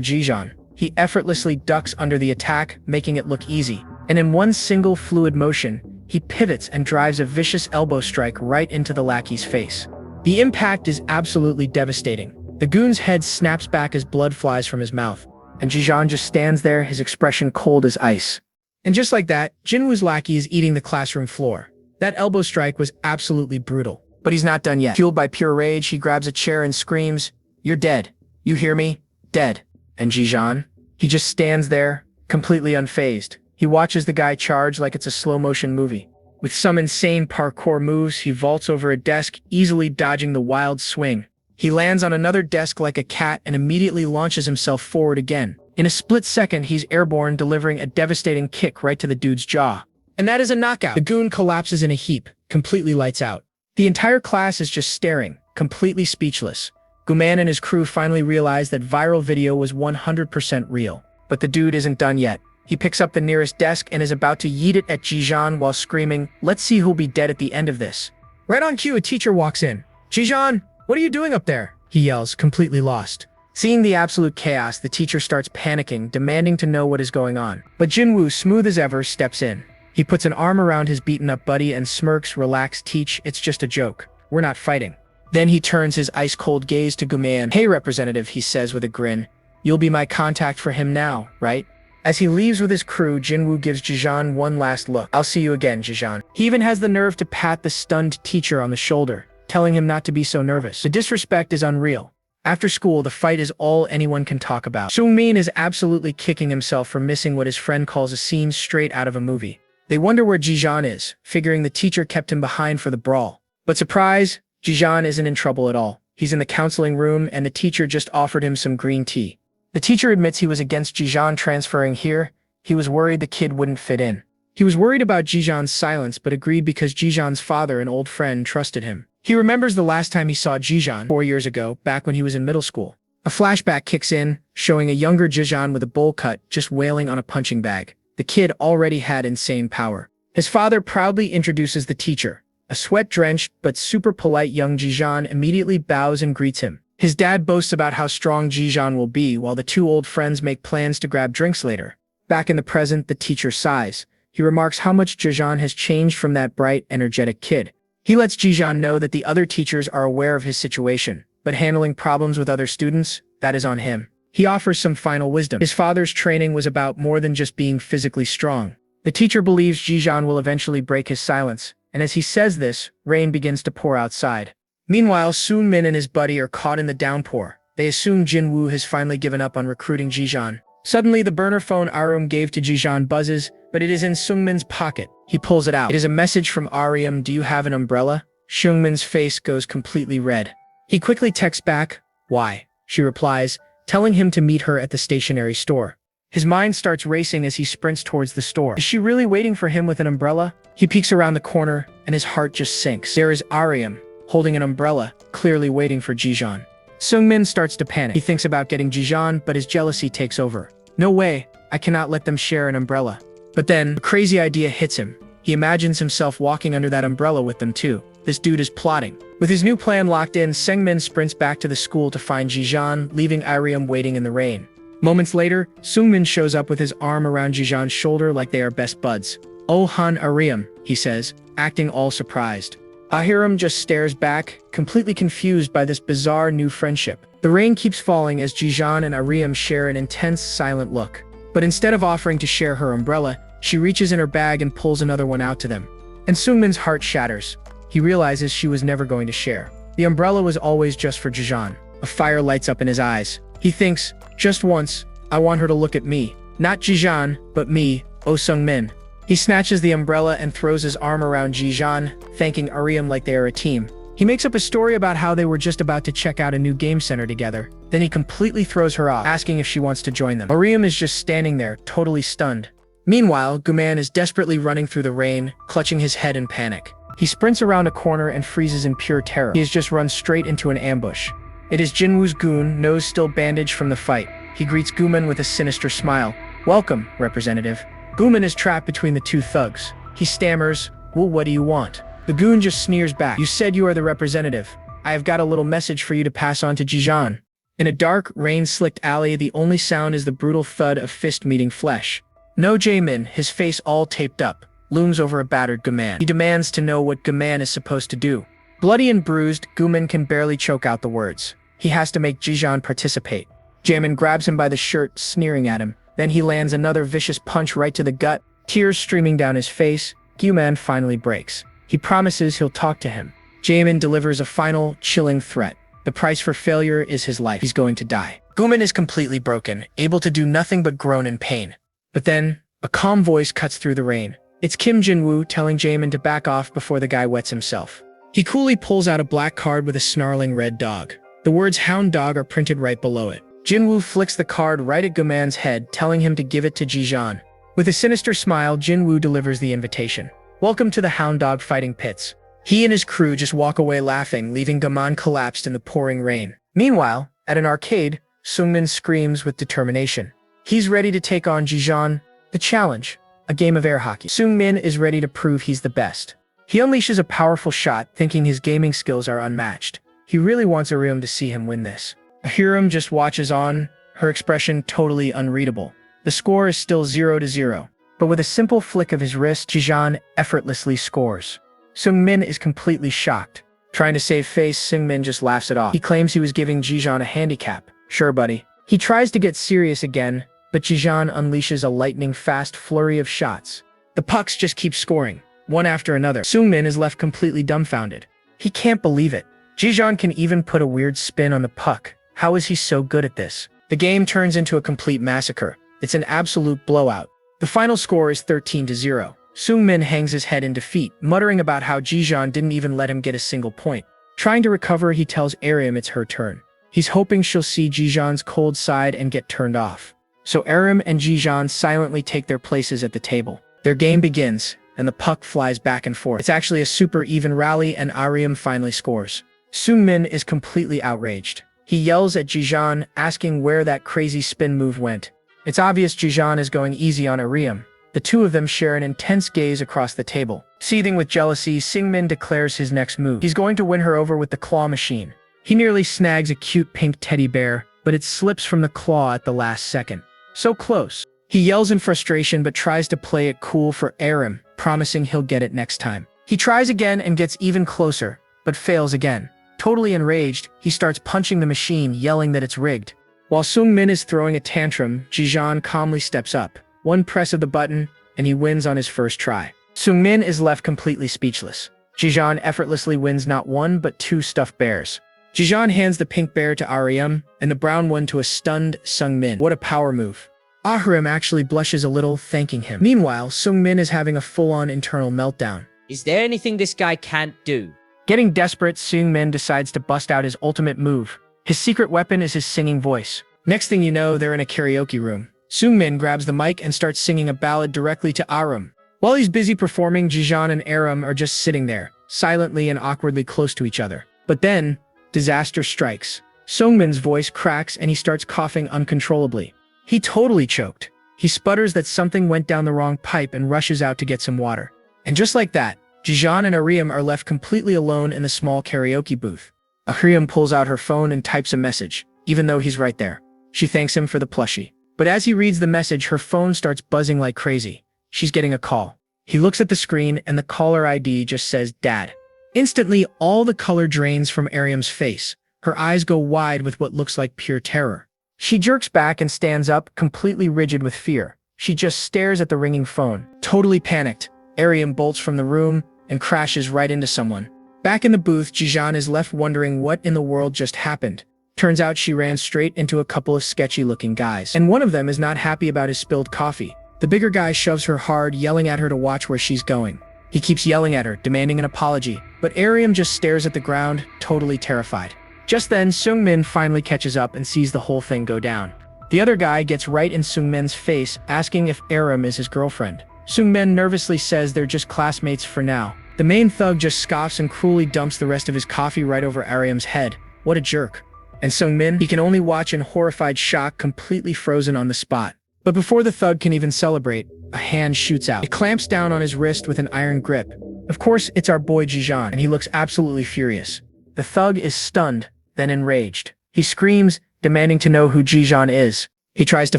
Jijan. He effortlessly ducks under the attack, making it look easy. And in one single fluid motion, he pivots and drives a vicious elbow strike right into the lackey's face. The impact is absolutely devastating. The goon's head snaps back as blood flies from his mouth, and Jijan just stands there, his expression cold as ice. And just like that, Jinwoo's lackey is eating the classroom floor. That elbow strike was absolutely brutal. But he's not done yet. Fueled by pure rage, he grabs a chair and screams, "You're dead. You hear me? Dead." And Jijan? He just stands there, completely unfazed. He watches the guy charge like it's a slow-motion movie. With some insane parkour moves, he vaults over a desk, easily dodging the wild swing. He lands on another desk like a cat and immediately launches himself forward again. In a split second, he's airborne, delivering a devastating kick right to the dude's jaw. And that is a knockout. The goon collapses in a heap, completely lights out. The entire class is just staring, completely speechless. Guman and his crew finally realize that viral video was 100% real. But the dude isn't done yet. He picks up the nearest desk and is about to yeet it at Jijan while screaming, "Let's see who'll be dead at the end of this." Right on cue, a teacher walks in. "Jijan, what are you doing up there?" he yells, completely lost. Seeing the absolute chaos, the teacher starts panicking, demanding to know what is going on. But Jinwoo, smooth as ever, steps in. He puts an arm around his beaten-up buddy and smirks, "Relax, teach, it's just a joke. We're not fighting." Then he turns his ice-cold gaze to Guman. "Hey, representative," he says with a grin. "You'll be my contact for him now, right?" As he leaves with his crew, Jinwoo gives Jijan one last look. "I'll see you again, Jijan." He even has the nerve to pat the stunned teacher on the shoulder, telling him not to be so nervous. The disrespect is unreal. After school, the fight is all anyone can talk about. Sungmin is absolutely kicking himself for missing what his friend calls a scene straight out of a movie. They wonder where Jijan is, figuring the teacher kept him behind for the brawl. But surprise, Jijan isn't in trouble at all. He's in the counseling room and the teacher just offered him some green tea. The teacher admits he was against Jijan transferring here. He was worried the kid wouldn't fit in. He was worried about Jijan's silence but agreed because Jijan's father, an old friend, trusted him. He remembers the last time he saw Jijan 4 years ago, back when he was in middle school. A flashback kicks in, showing a younger Jijan with a bowl cut, just wailing on a punching bag. The kid already had insane power. His father proudly introduces the teacher. A sweat-drenched but super polite young Jijan immediately bows and greets him. His dad boasts about how strong Jijan will be, while the two old friends make plans to grab drinks later. Back in the present, the teacher sighs. He remarks how much Jijan has changed from that bright, energetic kid. He lets Jijan know that the other teachers are aware of his situation, but handling problems with other students, that is on him. He offers some final wisdom. His father's training was about more than just being physically strong. The teacher believes Jijan will eventually break his silence, and as he says this, rain begins to pour outside. Meanwhile, Soon-min and his buddy are caught in the downpour. They assume Jinwoo has finally given up on recruiting Jijan. Suddenly, the burner phone Arum gave to Jijan buzzes, but it is in Seungmin's pocket. He pulls it out. It is a message from Arum. "Do you have an umbrella?" Seungmin's face goes completely red. He quickly texts back, "Why?" She replies, telling him to meet her at the stationery store. His mind starts racing as he sprints towards the store. Is she really waiting for him with an umbrella? He peeks around the corner, and his heart just sinks. There is Arum, holding an umbrella, clearly waiting for Jijan. Seungmin starts to panic. He thinks about getting Jijan, but his jealousy takes over. "No way, I cannot let them share an umbrella." But then, a crazy idea hits him. He imagines himself walking under that umbrella with them too. This dude is plotting. With his new plan locked in, Seungmin sprints back to the school to find Jijan, leaving Arum waiting in the rain. Moments later, Seungmin shows up with his arm around Jijan's shoulder like they are best buds. "Oh Han Arum," he says, acting all surprised. Ahiram just stares back, completely confused by this bizarre new friendship. The rain keeps falling as Jijan and Arum share an intense, silent look. But instead of offering to share her umbrella, she reaches in her bag and pulls another one out to them. And Seungmin's heart shatters. He realizes she was never going to share. The umbrella was always just for Jijan. A fire lights up in his eyes. He thinks, "Just once, I want her to look at me. Not Jijan, but me, Oh Seungmin." He snatches the umbrella and throws his arm around Jijan, thanking Arum like they are a team. He makes up a story about how they were just about to check out a new game center together. Then he completely throws her off, asking if she wants to join them. Arum is just standing there, totally stunned. Meanwhile, Guman is desperately running through the rain, clutching his head in panic. He sprints around a corner and freezes in pure terror. He has just run straight into an ambush. It is Jinwoo's goon, nose still bandaged from the fight. He greets Guman with a sinister smile. "Welcome, representative." Guman is trapped between the two thugs. He stammers, "Well, what do you want?" The goon just sneers back. "You said you are the representative. I have got a little message for you to pass on to Jijan." In a dark, rain-slicked alley, the only sound is the brutal thud of fist meeting flesh. No Jaemin, his face all taped up, looms over a battered Guman. He demands to know what Guman is supposed to do. Bloody and bruised, Guman can barely choke out the words. He has to make Jijan participate. Jaemin grabs him by the shirt, sneering at him. Then he lands another vicious punch right to the gut, tears streaming down his face. Guman finally breaks. He promises he'll talk to him. Jaemin delivers a final, chilling threat. The price for failure is his life. He's going to die. Gumin is completely broken, able to do nothing but groan in pain. But then, a calm voice cuts through the rain. It's Kim Jin-woo telling Jaemin to back off before the guy wets himself. He coolly pulls out a black card with a snarling red dog. The words Hound Dog are printed right below it. Jin-woo flicks the card right at Guman's head, telling him to give it to Jijan. With a sinister smile, Jin-woo delivers the invitation. Welcome to the Hound Dog fighting pits. He and his crew just walk away laughing, leaving Gaman collapsed in the pouring rain. Meanwhile, at an arcade, Sungmin screams with determination. He's ready to take on Jijan, the challenge, a game of air hockey. Sungmin is ready to prove he's the best. He unleashes a powerful shot, thinking his gaming skills are unmatched. He really wants Arum to see him win this. Ahiram just watches on, her expression totally unreadable. The score is still 0-0, but with a simple flick of his wrist, Jijan effortlessly scores. Sungmin is completely shocked. Trying to save face, Sungmin just laughs it off. He claims he was giving Jijan a handicap. Sure, buddy. He tries to get serious again, but Jijan unleashes a lightning-fast flurry of shots. The pucks just keep scoring, one after another. Sungmin is left completely dumbfounded. He can't believe it. Jijan can even put a weird spin on the puck. How is he so good at this? The game turns into a complete massacre. It's an absolute blowout. The final score is 13-0. Sungmin hangs his head in defeat, muttering about how Jijan didn't even let him get a single point. Trying to recover, he tells Arim it's her turn. He's hoping she'll see Jijan's cold side and get turned off. So Arim and Jijan silently take their places at the table. Their game begins, and the puck flies back and forth. It's actually a super even rally, and Arim finally scores. Sungmin is completely outraged. He yells at Jijan, asking where that crazy spin move went. It's obvious Jijan is going easy on Arim. The two of them share an intense gaze across the table. Seething with jealousy, Sungmin declares his next move. He's going to win her over with the claw machine. He nearly snags a cute pink teddy bear, but it slips from the claw at the last second. So close. He yells in frustration but tries to play it cool for Arim, promising he'll get it next time. He tries again and gets even closer, but fails again. Totally enraged, he starts punching the machine, yelling that it's rigged. While Sungmin is throwing a tantrum, Jijan calmly steps up. One press of the button, and he wins on his first try. Sungmin is left completely speechless. Jijan effortlessly wins not one but two stuffed bears. Jijan hands the pink bear to Arim, and the brown one to a stunned Sungmin. What a power move. Arim actually blushes a little, thanking him. Meanwhile, Sungmin is having a full-on internal meltdown. Is there anything this guy can't do? Getting desperate, Sungmin decides to bust out his ultimate move. His secret weapon is his singing voice. Next thing you know, they're in a karaoke room. Sungmin grabs the mic and starts singing a ballad directly to Arim. While he's busy performing, Jijan and Arim are just sitting there, silently and awkwardly close to each other. But then, disaster strikes. Sungmin's voice cracks and he starts coughing uncontrollably. He totally choked. He sputters that something went down the wrong pipe and rushes out to get some water. And just like that, Jijan and Arim are left completely alone in the small karaoke booth. Arim pulls out her phone and types a message, even though he's right there. She thanks him for the plushie. But as he reads the message, her phone starts buzzing like crazy. She's getting a call. He looks at the screen and the caller ID just says, Dad. Instantly, all the color drains from Arim's face. Her eyes go wide with what looks like pure terror. She jerks back and stands up, completely rigid with fear. She just stares at the ringing phone. Totally panicked, Arim bolts from the room and crashes right into someone. Back in the booth, Jijan is left wondering what in the world just happened. Turns out she ran straight into a couple of sketchy-looking guys. And one of them is not happy about his spilled coffee. The bigger guy shoves her hard, yelling at her to watch where she's going. He keeps yelling at her, demanding an apology, but Arim just stares at the ground, totally terrified. Just then, Sungmin finally catches up and sees the whole thing go down. The other guy gets right in Sungmin's face, asking if Arim is his girlfriend. Sungmin nervously says they're just classmates for now. The main thug just scoffs and cruelly dumps the rest of his coffee right over Arim's head. What a jerk. And Sungmin, he can only watch in horrified shock, completely frozen on the spot. But before the thug can even celebrate, a hand shoots out. It clamps down on his wrist with an iron grip. Of course, it's our boy Jijan, and he looks absolutely furious. The thug is stunned, then enraged. He screams, demanding to know who Jijan is. He tries to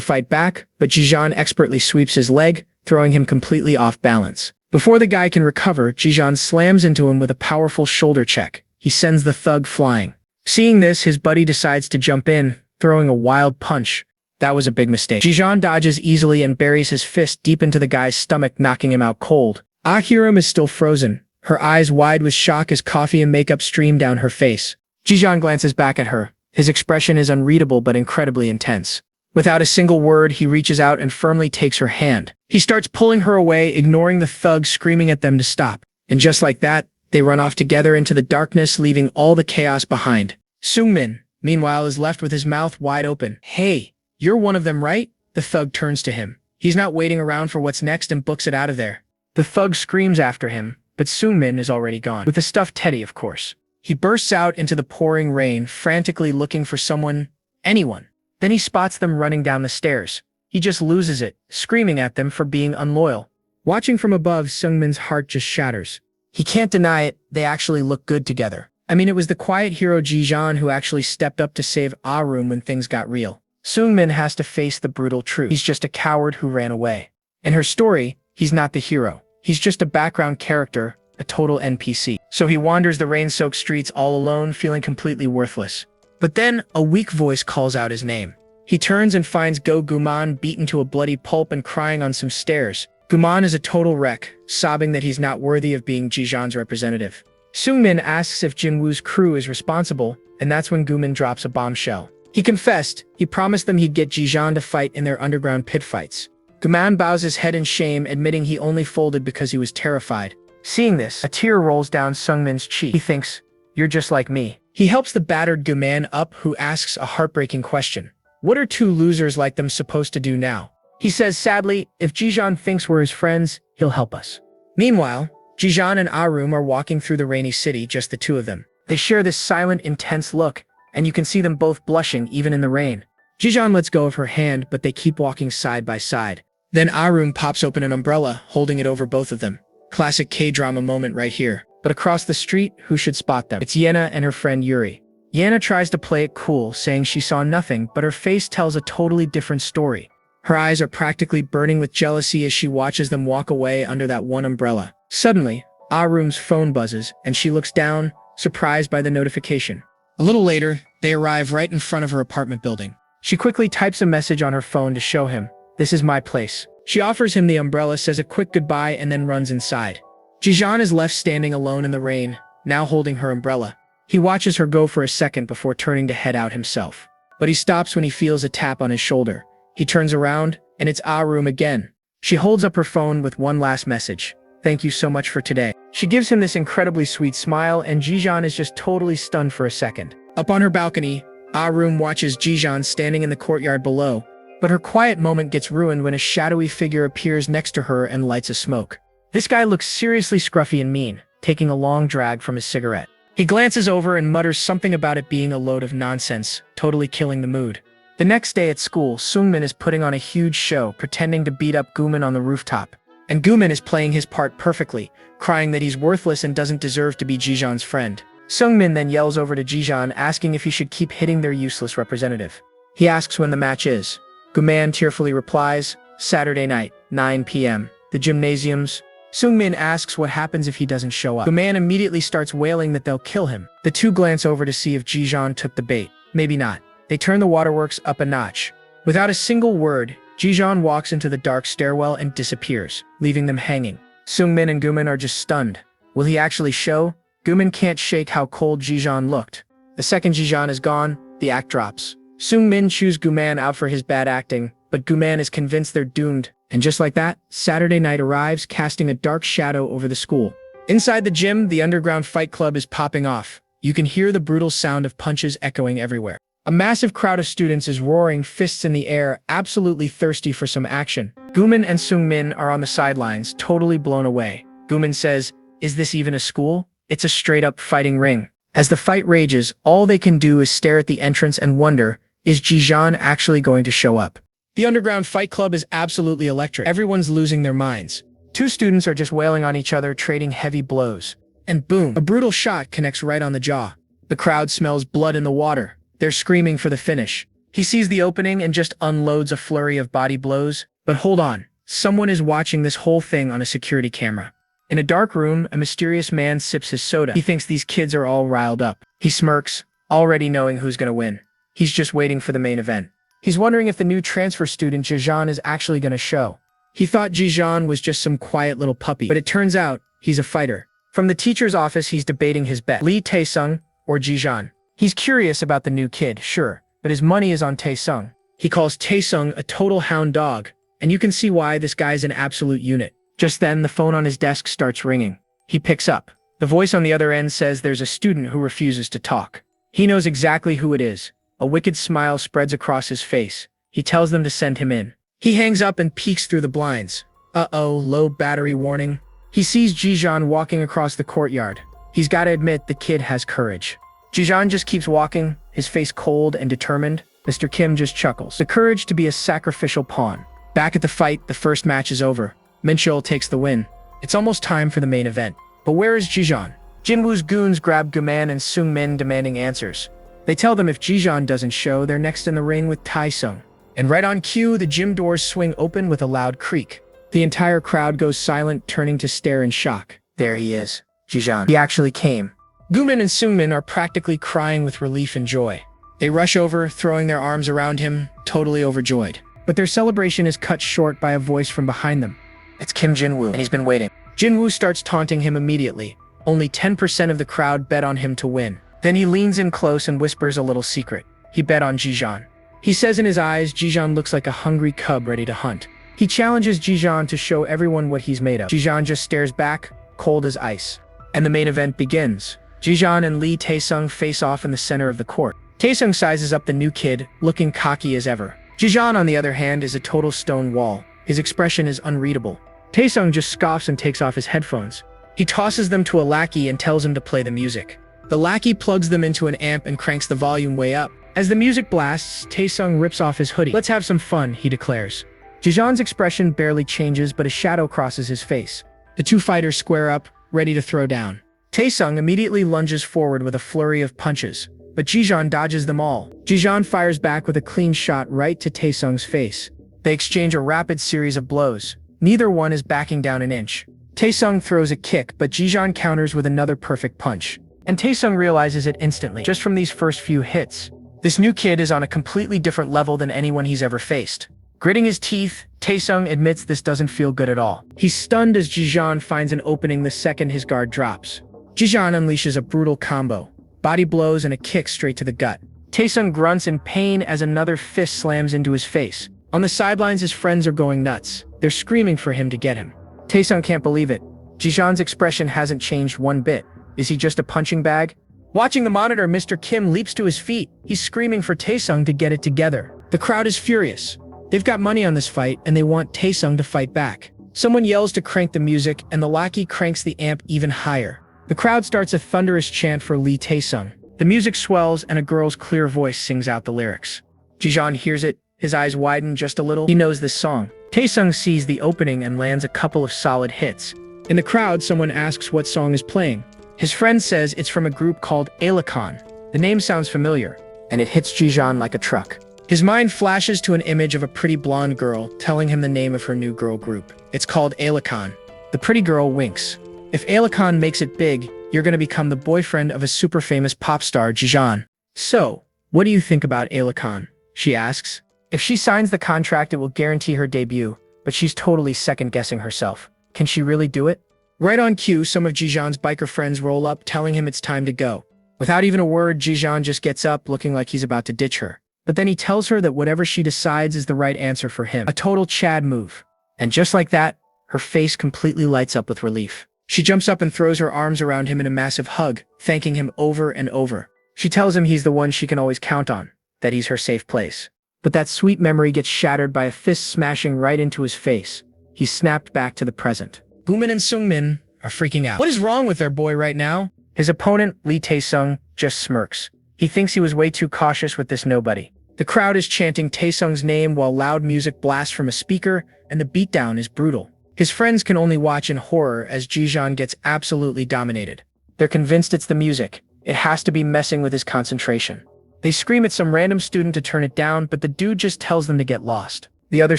fight back, but Jijan expertly sweeps his leg, throwing him completely off balance. Before the guy can recover, Jijan slams into him with a powerful shoulder check. He sends the thug flying. Seeing this, his buddy decides to jump in, throwing a wild punch. That was a big mistake. Jijan dodges easily and buries his fist deep into the guy's stomach, knocking him out cold. Ahiram is still frozen, her eyes wide with shock as coffee and makeup stream down her face. Jijeon glances back at her. His expression is unreadable but incredibly intense. Without a single word, he reaches out and firmly takes her hand. He starts pulling her away, ignoring the thugs screaming at them to stop. And just like that, they run off together into the darkness, leaving all the chaos behind. Seungmin, meanwhile, is left with his mouth wide open. Hey, you're one of them, right? The thug turns to him. He's not waiting around for what's next and books it out of there. The thug screams after him, but Seungmin is already gone. With the stuffed teddy, of course. He bursts out into the pouring rain, frantically looking for someone, anyone. Then he spots them running down the stairs. He just loses it, screaming at them for being unloyal. Watching from above, Seungmin's heart just shatters. He can't deny it, they actually look good together. I mean, it was the quiet hero Jijeon who actually stepped up to save Arum when things got real. Seungmin has to face the brutal truth. He's just a coward who ran away. In her story, he's not the hero. He's just a background character, a total NPC. So he wanders the rain-soaked streets all alone, feeling completely worthless. But then, a weak voice calls out his name. He turns and finds Go Guman beaten to a bloody pulp and crying on some stairs. Guman is a total wreck, sobbing that he's not worthy of being Jijeon's representative. Seungmin asks if Jinwoo's crew is responsible, and that's when Guman drops a bombshell. He confessed. He promised them he'd get Jijeon to fight in their underground pit fights. Guman bows his head in shame, admitting he only folded because he was terrified. Seeing this, a tear rolls down Seungmin's cheek. He thinks, "You're just like me." He helps the battered Guman up, who asks a heartbreaking question. What are two losers like them supposed to do now? He says sadly, if Jijeon thinks we're his friends, he'll help us. Meanwhile, Jijeon and Arum are walking through the rainy city, just the two of them. They share this silent, intense look, and you can see them both blushing even in the rain. Jijeon lets go of her hand, but they keep walking side by side. Then Arum pops open an umbrella, holding it over both of them. Classic K-drama moment right here. But across the street, who should spot them? It's Yena and her friend Yuri. Yena tries to play it cool, saying she saw nothing, but her face tells a totally different story. Her eyes are practically burning with jealousy as she watches them walk away under that one umbrella. Suddenly, Arum's phone buzzes, and she looks down, surprised by the notification. A little later, they arrive right in front of her apartment building. She quickly types a message on her phone to show him, "This is my place." She offers him the umbrella, says a quick goodbye, and then runs inside. Jijeon is left standing alone in the rain, now holding her umbrella. He watches her go for a second before turning to head out himself. But he stops when he feels a tap on his shoulder. He turns around, and it's Arum again. She holds up her phone with one last message. "Thank you so much for today." She gives him this incredibly sweet smile, and Jijeon is just totally stunned for a second. Up on her balcony, Arum watches Jijeon standing in the courtyard below. But her quiet moment gets ruined when a shadowy figure appears next to her and lights a smoke. This guy looks seriously scruffy and mean, taking a long drag from his cigarette. He glances over and mutters something about it being a load of nonsense, totally killing the mood. The next day at school, Seungmin is putting on a huge show, pretending to beat up Guman on the rooftop. And Guman is playing his part perfectly, crying that he's worthless and doesn't deserve to be Jijeon's friend. Seungmin then yells over to Jijeon, asking if he should keep hitting their useless representative. He asks when the match is. Guman tearfully replies, "Saturday night, 9 p.m., the gymnasiums." Seungmin asks what happens if he doesn't show up. Guman immediately starts wailing that they'll kill him. The two glance over to see if Jijeon took the bait. Maybe not. They turn the waterworks up a notch. Without a single word, Jijeon walks into the dark stairwell and disappears, leaving them hanging. Seungmin and Guman are just stunned. Will he actually show? Guman can't shake how cold Jijeon looked. The second Jijeon is gone, the act drops. Seungmin chews Guman out for his bad acting, but Guman is convinced they're doomed. And just like that, Saturday night arrives, casting a dark shadow over the school. Inside the gym, the underground fight club is popping off. You can hear the brutal sound of punches echoing everywhere. A massive crowd of students is roaring, fists in the air, absolutely thirsty for some action. Guman and Seungmin are on the sidelines, totally blown away. Guman says, "Is this even a school? It's a straight-up fighting ring." As the fight rages, all they can do is stare at the entrance and wonder, is Jijeon actually going to show up? The underground fight club is absolutely electric. Everyone's losing their minds. Two students are just wailing on each other, trading heavy blows. And boom, a brutal shot connects right on the jaw. The crowd smells blood in the water. They're screaming for the finish. He sees the opening and just unloads a flurry of body blows. But hold on, someone is watching this whole thing on a security camera. In a dark room, a mysterious man sips his soda. He thinks these kids are all riled up. He smirks, already knowing who's gonna win. He's just waiting for the main event. He's wondering if the new transfer student Jijeon is actually gonna show. He thought Jijeon was just some quiet little puppy, but it turns out he's a fighter. From the teacher's office, he's debating his bet. Lee Tae-sung or Ji-jeon. He's curious about the new kid, sure, but his money is on Tae-sung. He calls Tae-sung a total hound dog, and you can see why. This guy's an absolute unit. Just then, the phone on his desk starts ringing. He picks up. The voice on the other end says there's a student who refuses to talk. He knows exactly who it is. A wicked smile spreads across his face. He tells them to send him in. He hangs up and peeks through the blinds. Uh-oh, low battery warning. He sees Ji-jeon walking across the courtyard. He's gotta admit, the kid has courage. Ji-jeon just keeps walking, his face cold and determined. Mr. Kim just chuckles. The courage to be a sacrificial pawn. Back at the fight, the first match is over. Minchul takes the win. It's almost time for the main event. But where is Ji-jeon? Jinwoo's goons grab Guman and Sung-min demanding answers. They tell them if Ji-jeon doesn't show, they're next in the ring with Tae-sung. And right on cue, the gym doors swing open with a loud creak. The entire crowd goes silent, turning to stare in shock. There he is, Ji-jeon. He actually came. Guman and Sung-min are practically crying with relief and joy. They rush over, throwing their arms around him, totally overjoyed. But their celebration is cut short by a voice from behind them. It's Kim Jinwoo, and he's been waiting. Jinwoo starts taunting him immediately. Only 10% of the crowd bet on him to win. Then he leans in close and whispers a little secret. He bet on Ji-jeon. He says in his eyes, Ji-jeon looks like a hungry cub ready to hunt. He challenges Ji-jeon to show everyone what he's made of. Ji-jeon just stares back, cold as ice. And the main event begins. Ji-jeon and Lee Tae-sung face off in the center of the court. Tae-sung sizes up the new kid, looking cocky as ever. Ji-jeon, on the other hand, is a total stone wall. His expression is unreadable. Tae-sung just scoffs and takes off his headphones. He tosses them to a lackey and tells him to play the music. The lackey plugs them into an amp and cranks the volume way up. As the music blasts, Tae-sung rips off his hoodie. "Let's have some fun," he declares. Ji-jeon's expression barely changes, but a shadow crosses his face. The two fighters square up, ready to throw down. Tae-sung immediately lunges forward with a flurry of punches, but Ji-jeon dodges them all. Ji-jeon fires back with a clean shot right to Tae-sung's face. They exchange a rapid series of blows. Neither one is backing down an inch. Tae-sung throws a kick, but Ji-jeon counters with another perfect punch. And Tae-sung realizes it instantly, just from these first few hits. This new kid is on a completely different level than anyone he's ever faced. Gritting his teeth, Tae-sung admits this doesn't feel good at all. He's stunned as Ji-jeon finds an opening the second his guard drops. Ji-jeon unleashes a brutal combo. Body blows and a kick straight to the gut. Tae-sung grunts in pain as another fist slams into his face. On the sidelines, his friends are going nuts. They're screaming for him to get him. Tae-sung can't believe it. Ji-jeon's expression hasn't changed one bit. Is he just a punching bag? Watching the monitor, Mr. Kim leaps to his feet. He's screaming for Tae-sung to get it together. The crowd is furious. They've got money on this fight, and they want Tae-sung to fight back. Someone yells to crank the music, and the lackey cranks the amp even higher. The crowd starts a thunderous chant for Lee Tae-sung. The music swells, and a girl's clear voice sings out the lyrics. Ji-jeon hears it. His eyes widen just a little. He knows this song. Tae-sung sees the opening and lands a couple of solid hits. In the crowd, someone asks what song is playing. His friend says it's from a group called Anicap. The name sounds familiar, and it hits Ji-jeon like a truck. His mind flashes to an image of a pretty blonde girl telling him the name of her new girl group. It's called Anicap. The pretty girl winks. If Anicap makes it big, you're gonna become the boyfriend of a super famous pop star, Ji-jeon. So, what do you think about Anicap? She asks. If she signs the contract, it will guarantee her debut, but she's totally second-guessing herself. Can she really do it? Right on cue, some of Ji-jeon's biker friends roll up, telling him it's time to go. Without even a word, Ji-jeon just gets up, looking like he's about to ditch her. But then he tells her that whatever she decides is the right answer for him. A total Chad move. And just like that, her face completely lights up with relief. She jumps up and throws her arms around him in a massive hug, thanking him over and over. She tells him he's the one she can always count on, that he's her safe place. But that sweet memory gets shattered by a fist smashing right into his face. He's snapped back to the present. Guman and Sung-min are freaking out. What is wrong with their boy right now? His opponent, Lee Tae-sung, just smirks. He thinks he was way too cautious with this nobody. The crowd is chanting Tae-sung's name while loud music blasts from a speaker, and the beatdown is brutal. His friends can only watch in horror as Ji-jeon gets absolutely dominated. They're convinced it's the music. It has to be messing with his concentration. They scream at some random student to turn it down, but the dude just tells them to get lost. The other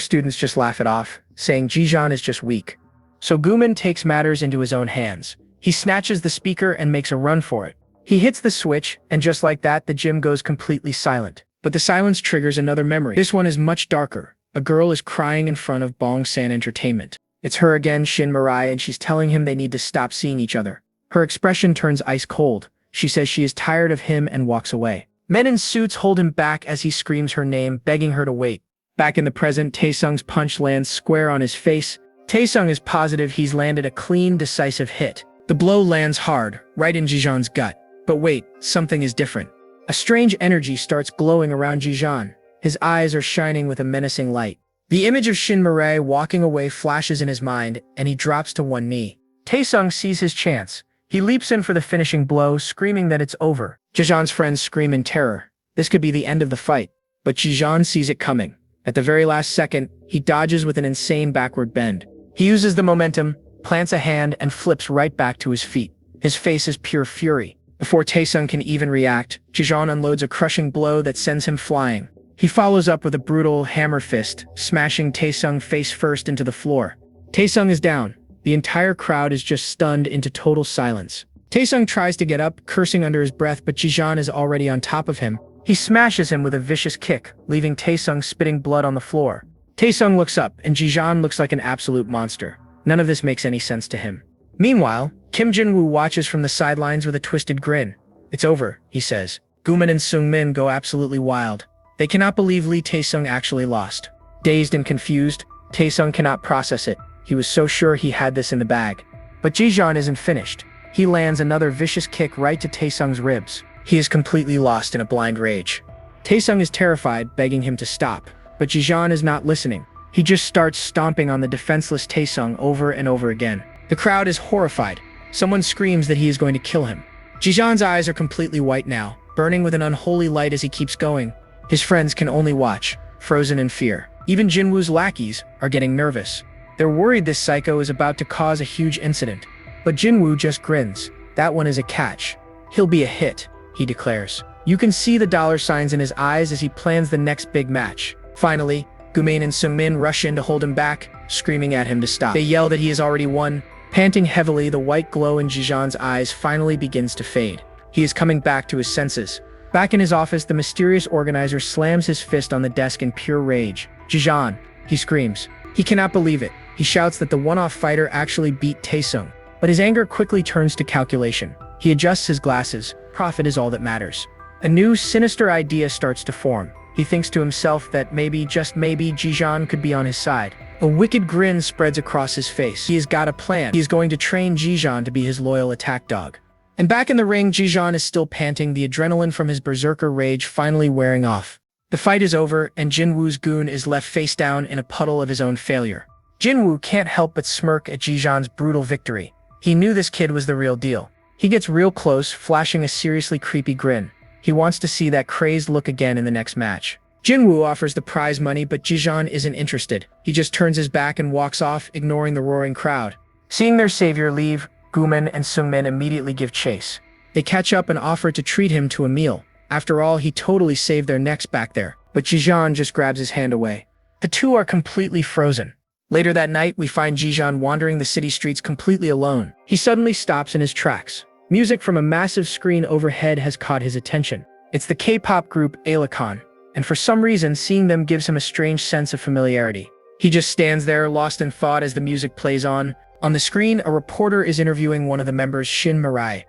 students just laugh it off, saying Ji-jeon is just weak. So Guman takes matters into his own hands. He snatches the speaker and makes a run for it. He hits the switch, and just like that, the gym goes completely silent. But the silence triggers another memory. This one is much darker. A girl is crying in front of Bong San Entertainment. It's her again, Shin Mirai, and she's telling him they need to stop seeing each other. Her expression turns ice cold. She says she is tired of him and walks away. Men in suits hold him back as he screams her name, begging her to wait. Back in the present, Taesung's punch lands square on his face. Taesung is positive he's landed a clean, decisive hit. The blow lands hard, right in Jijan's gut. But wait, something is different. A strange energy starts glowing around Jijan. His eyes are shining with a menacing light. The image of Shin Mirai walking away flashes in his mind, and he drops to one knee. Taesung sees his chance. He leaps in for the finishing blow, screaming that it's over. Jijan's friends scream in terror. This could be the end of the fight. But Jijan sees it coming. At the very last second, he dodges with an insane backward bend. He uses the momentum, plants a hand, and flips right back to his feet. His face is pure fury. Before Taesung can even react, Jijan unloads a crushing blow that sends him flying. He follows up with a brutal hammer fist, smashing Taesung face first into the floor. Taesung is down. The entire crowd is just stunned into total silence. Taesung tries to get up, cursing under his breath, but Jijan is already on top of him. He smashes him with a vicious kick, leaving Taesung spitting blood on the floor. Taesung looks up, and Jijan looks like an absolute monster. None of this makes any sense to him. Meanwhile, Kim Jin-woo watches from the sidelines with a twisted grin. It's over, he says. Guman and Seungmin go absolutely wild. They cannot believe Lee Taesung actually lost. Dazed and confused, Taesung cannot process it. He was so sure he had this in the bag. But Jijan isn't finished. He lands another vicious kick right to Taesung's ribs. He is completely lost in a blind rage. Taesung is terrified, begging him to stop. But Jijan is not listening. He just starts stomping on the defenseless Taesung over and over again. The crowd is horrified. Someone screams that he is going to kill him. Jijan's eyes are completely white now, burning with an unholy light as he keeps going. His friends can only watch, frozen in fear. Even Jinwoo's lackeys are getting nervous. They're worried this psycho is about to cause a huge incident. But Jinwoo just grins. That one is a catch. He'll be a hit, he declares. You can see the dollar signs in his eyes as he plans the next big match. Finally, Gumain and Seungmin rush in to hold him back, screaming at him to stop. They yell that he has already won. Panting heavily, the white glow in Jijan's eyes finally begins to fade. He is coming back to his senses. Back in his office, the mysterious organizer slams his fist on the desk in pure rage. Jijan, he screams. He cannot believe it. He shouts that the one-off fighter actually beat Taesung. But his anger quickly turns to calculation. He adjusts his glasses. Profit is all that matters. A new, sinister idea starts to form. He thinks to himself that maybe, just maybe, Jijan could be on his side. A wicked grin spreads across his face. He has got a plan. He is going to train Jijan to be his loyal attack dog. And back in the ring, Jijan is still panting, the adrenaline from his berserker rage finally wearing off. The fight is over, and Jinwoo's goon is left face down in a puddle of his own failure. Jinwoo can't help but smirk at Jijan's brutal victory. He knew this kid was the real deal. He gets real close, flashing a seriously creepy grin. He wants to see that crazed look again in the next match. Jinwoo offers the prize money, but Jijan isn't interested. He just turns his back and walks off, ignoring the roaring crowd. Seeing their savior leave, Guman and Seungmin immediately give chase. They catch up and offer to treat him to a meal. After all, he totally saved their necks back there. But Jijan just grabs his hand away. The two are completely frozen. Later that night, we find Jijan wandering the city streets completely alone. He suddenly stops in his tracks. Music from a massive screen overhead has caught his attention. It's the K-pop group Alicon, and for some reason, seeing them gives him a strange sense of familiarity. He just stands there, lost in thought as the music plays on. On the screen, a reporter is interviewing one of the members, Shin Mirai.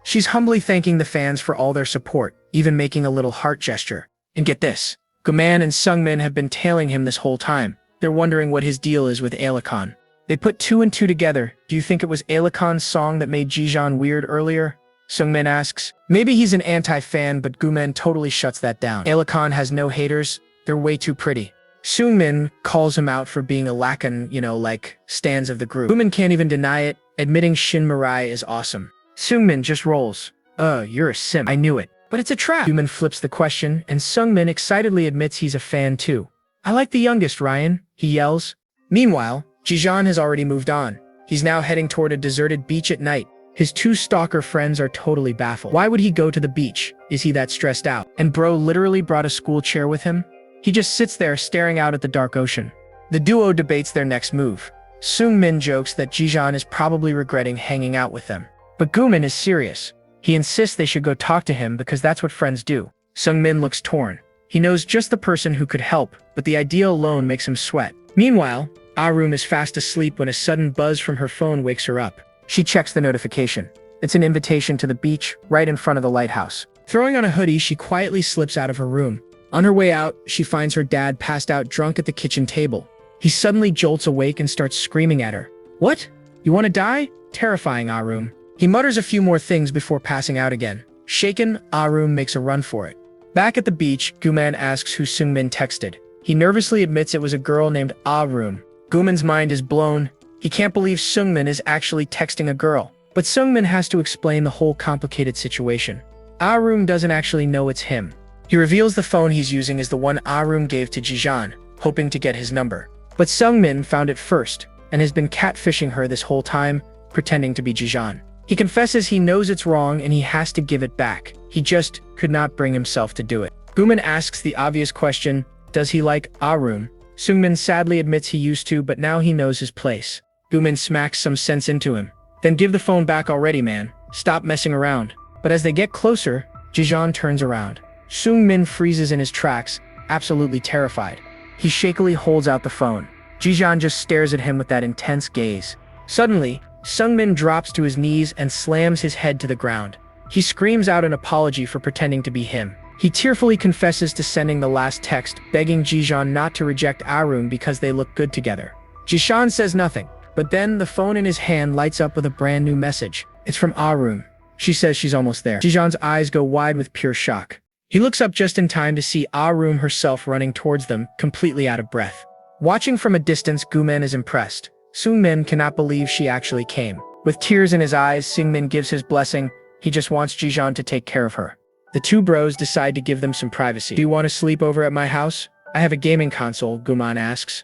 She's humbly thanking the fans for all their support, even making a little heart gesture. And get this, Guman and Seungmin have been tailing him this whole time. They're wondering what his deal is with Alicon. They put two and two together. Do you think it was Alicon's song that made Jijan weird earlier? Seungmin asks. Maybe he's an anti-fan, but Guman totally shuts that down. Alicon has no haters. They're way too pretty. Seungmin calls him out for being a lacan, like stans of the group. Guman can't even deny it, admitting Shin Mirai is awesome. Seungmin just rolls. You're a simp. I knew it. But it's a trap. Guman flips the question, and Seungmin excitedly admits he's a fan too. I like the youngest, Ryan, he yells. Meanwhile, Jijan has already moved on. He's now heading toward a deserted beach at night. His two stalker friends are totally baffled. Why would he go to the beach? Is he that stressed out? And bro literally brought a school chair with him? He just sits there staring out at the dark ocean. The duo debates their next move. Seungmin jokes that Jijan is probably regretting hanging out with them. But Guman is serious. He insists they should go talk to him because that's what friends do. Seungmin looks torn. He knows just the person who could help, but the idea alone makes him sweat. Meanwhile, Arum is fast asleep when a sudden buzz from her phone wakes her up. She checks the notification. It's an invitation to the beach, right in front of the lighthouse. Throwing on a hoodie, she quietly slips out of her room. On her way out, she finds her dad passed out drunk at the kitchen table. He suddenly jolts awake and starts screaming at her. "What? You want to die?" Terrifying Arum. He mutters a few more things before passing out again. Shaken, Arum makes a run for it. Back at the beach, Guman asks who Seungmin texted. He nervously admits it was a girl named Arum. Guman's mind is blown. He can't believe Seungmin is actually texting a girl. But Seungmin has to explain the whole complicated situation. Arum doesn't actually know it's him. He reveals the phone he's using is the one Arum gave to Jijan, hoping to get his number. But Seungmin found it first, and has been catfishing her this whole time, pretending to be Jijan. He confesses he knows it's wrong and he has to give it back. He just could not bring himself to do it. Guman asks the obvious question, does he like Arum? Seungmin sadly admits he used to, but now he knows his place. Guman smacks some sense into him. Then give the phone back already, man. Stop messing around. But as they get closer, Jijan turns around. Seungmin freezes in his tracks, absolutely terrified. He shakily holds out the phone. Jijan just stares at him with that intense gaze. Suddenly, Seungmin drops to his knees and slams his head to the ground. He screams out an apology for pretending to be him. He tearfully confesses to sending the last text, begging Jijan not to reject Arum because they look good together. Jijan says nothing, but then the phone in his hand lights up with a brand new message. It's from Arum. She says she's almost there. Jijan's eyes go wide with pure shock. He looks up just in time to see Arum herself running towards them, completely out of breath. Watching from a distance, Guman is impressed. Seungmin cannot believe she actually came. With tears in his eyes, Seungmin gives his blessing. He just wants Jijan to take care of her. The two bros decide to give them some privacy. Do you want to sleep over at my house? I have a gaming console, Guman asks.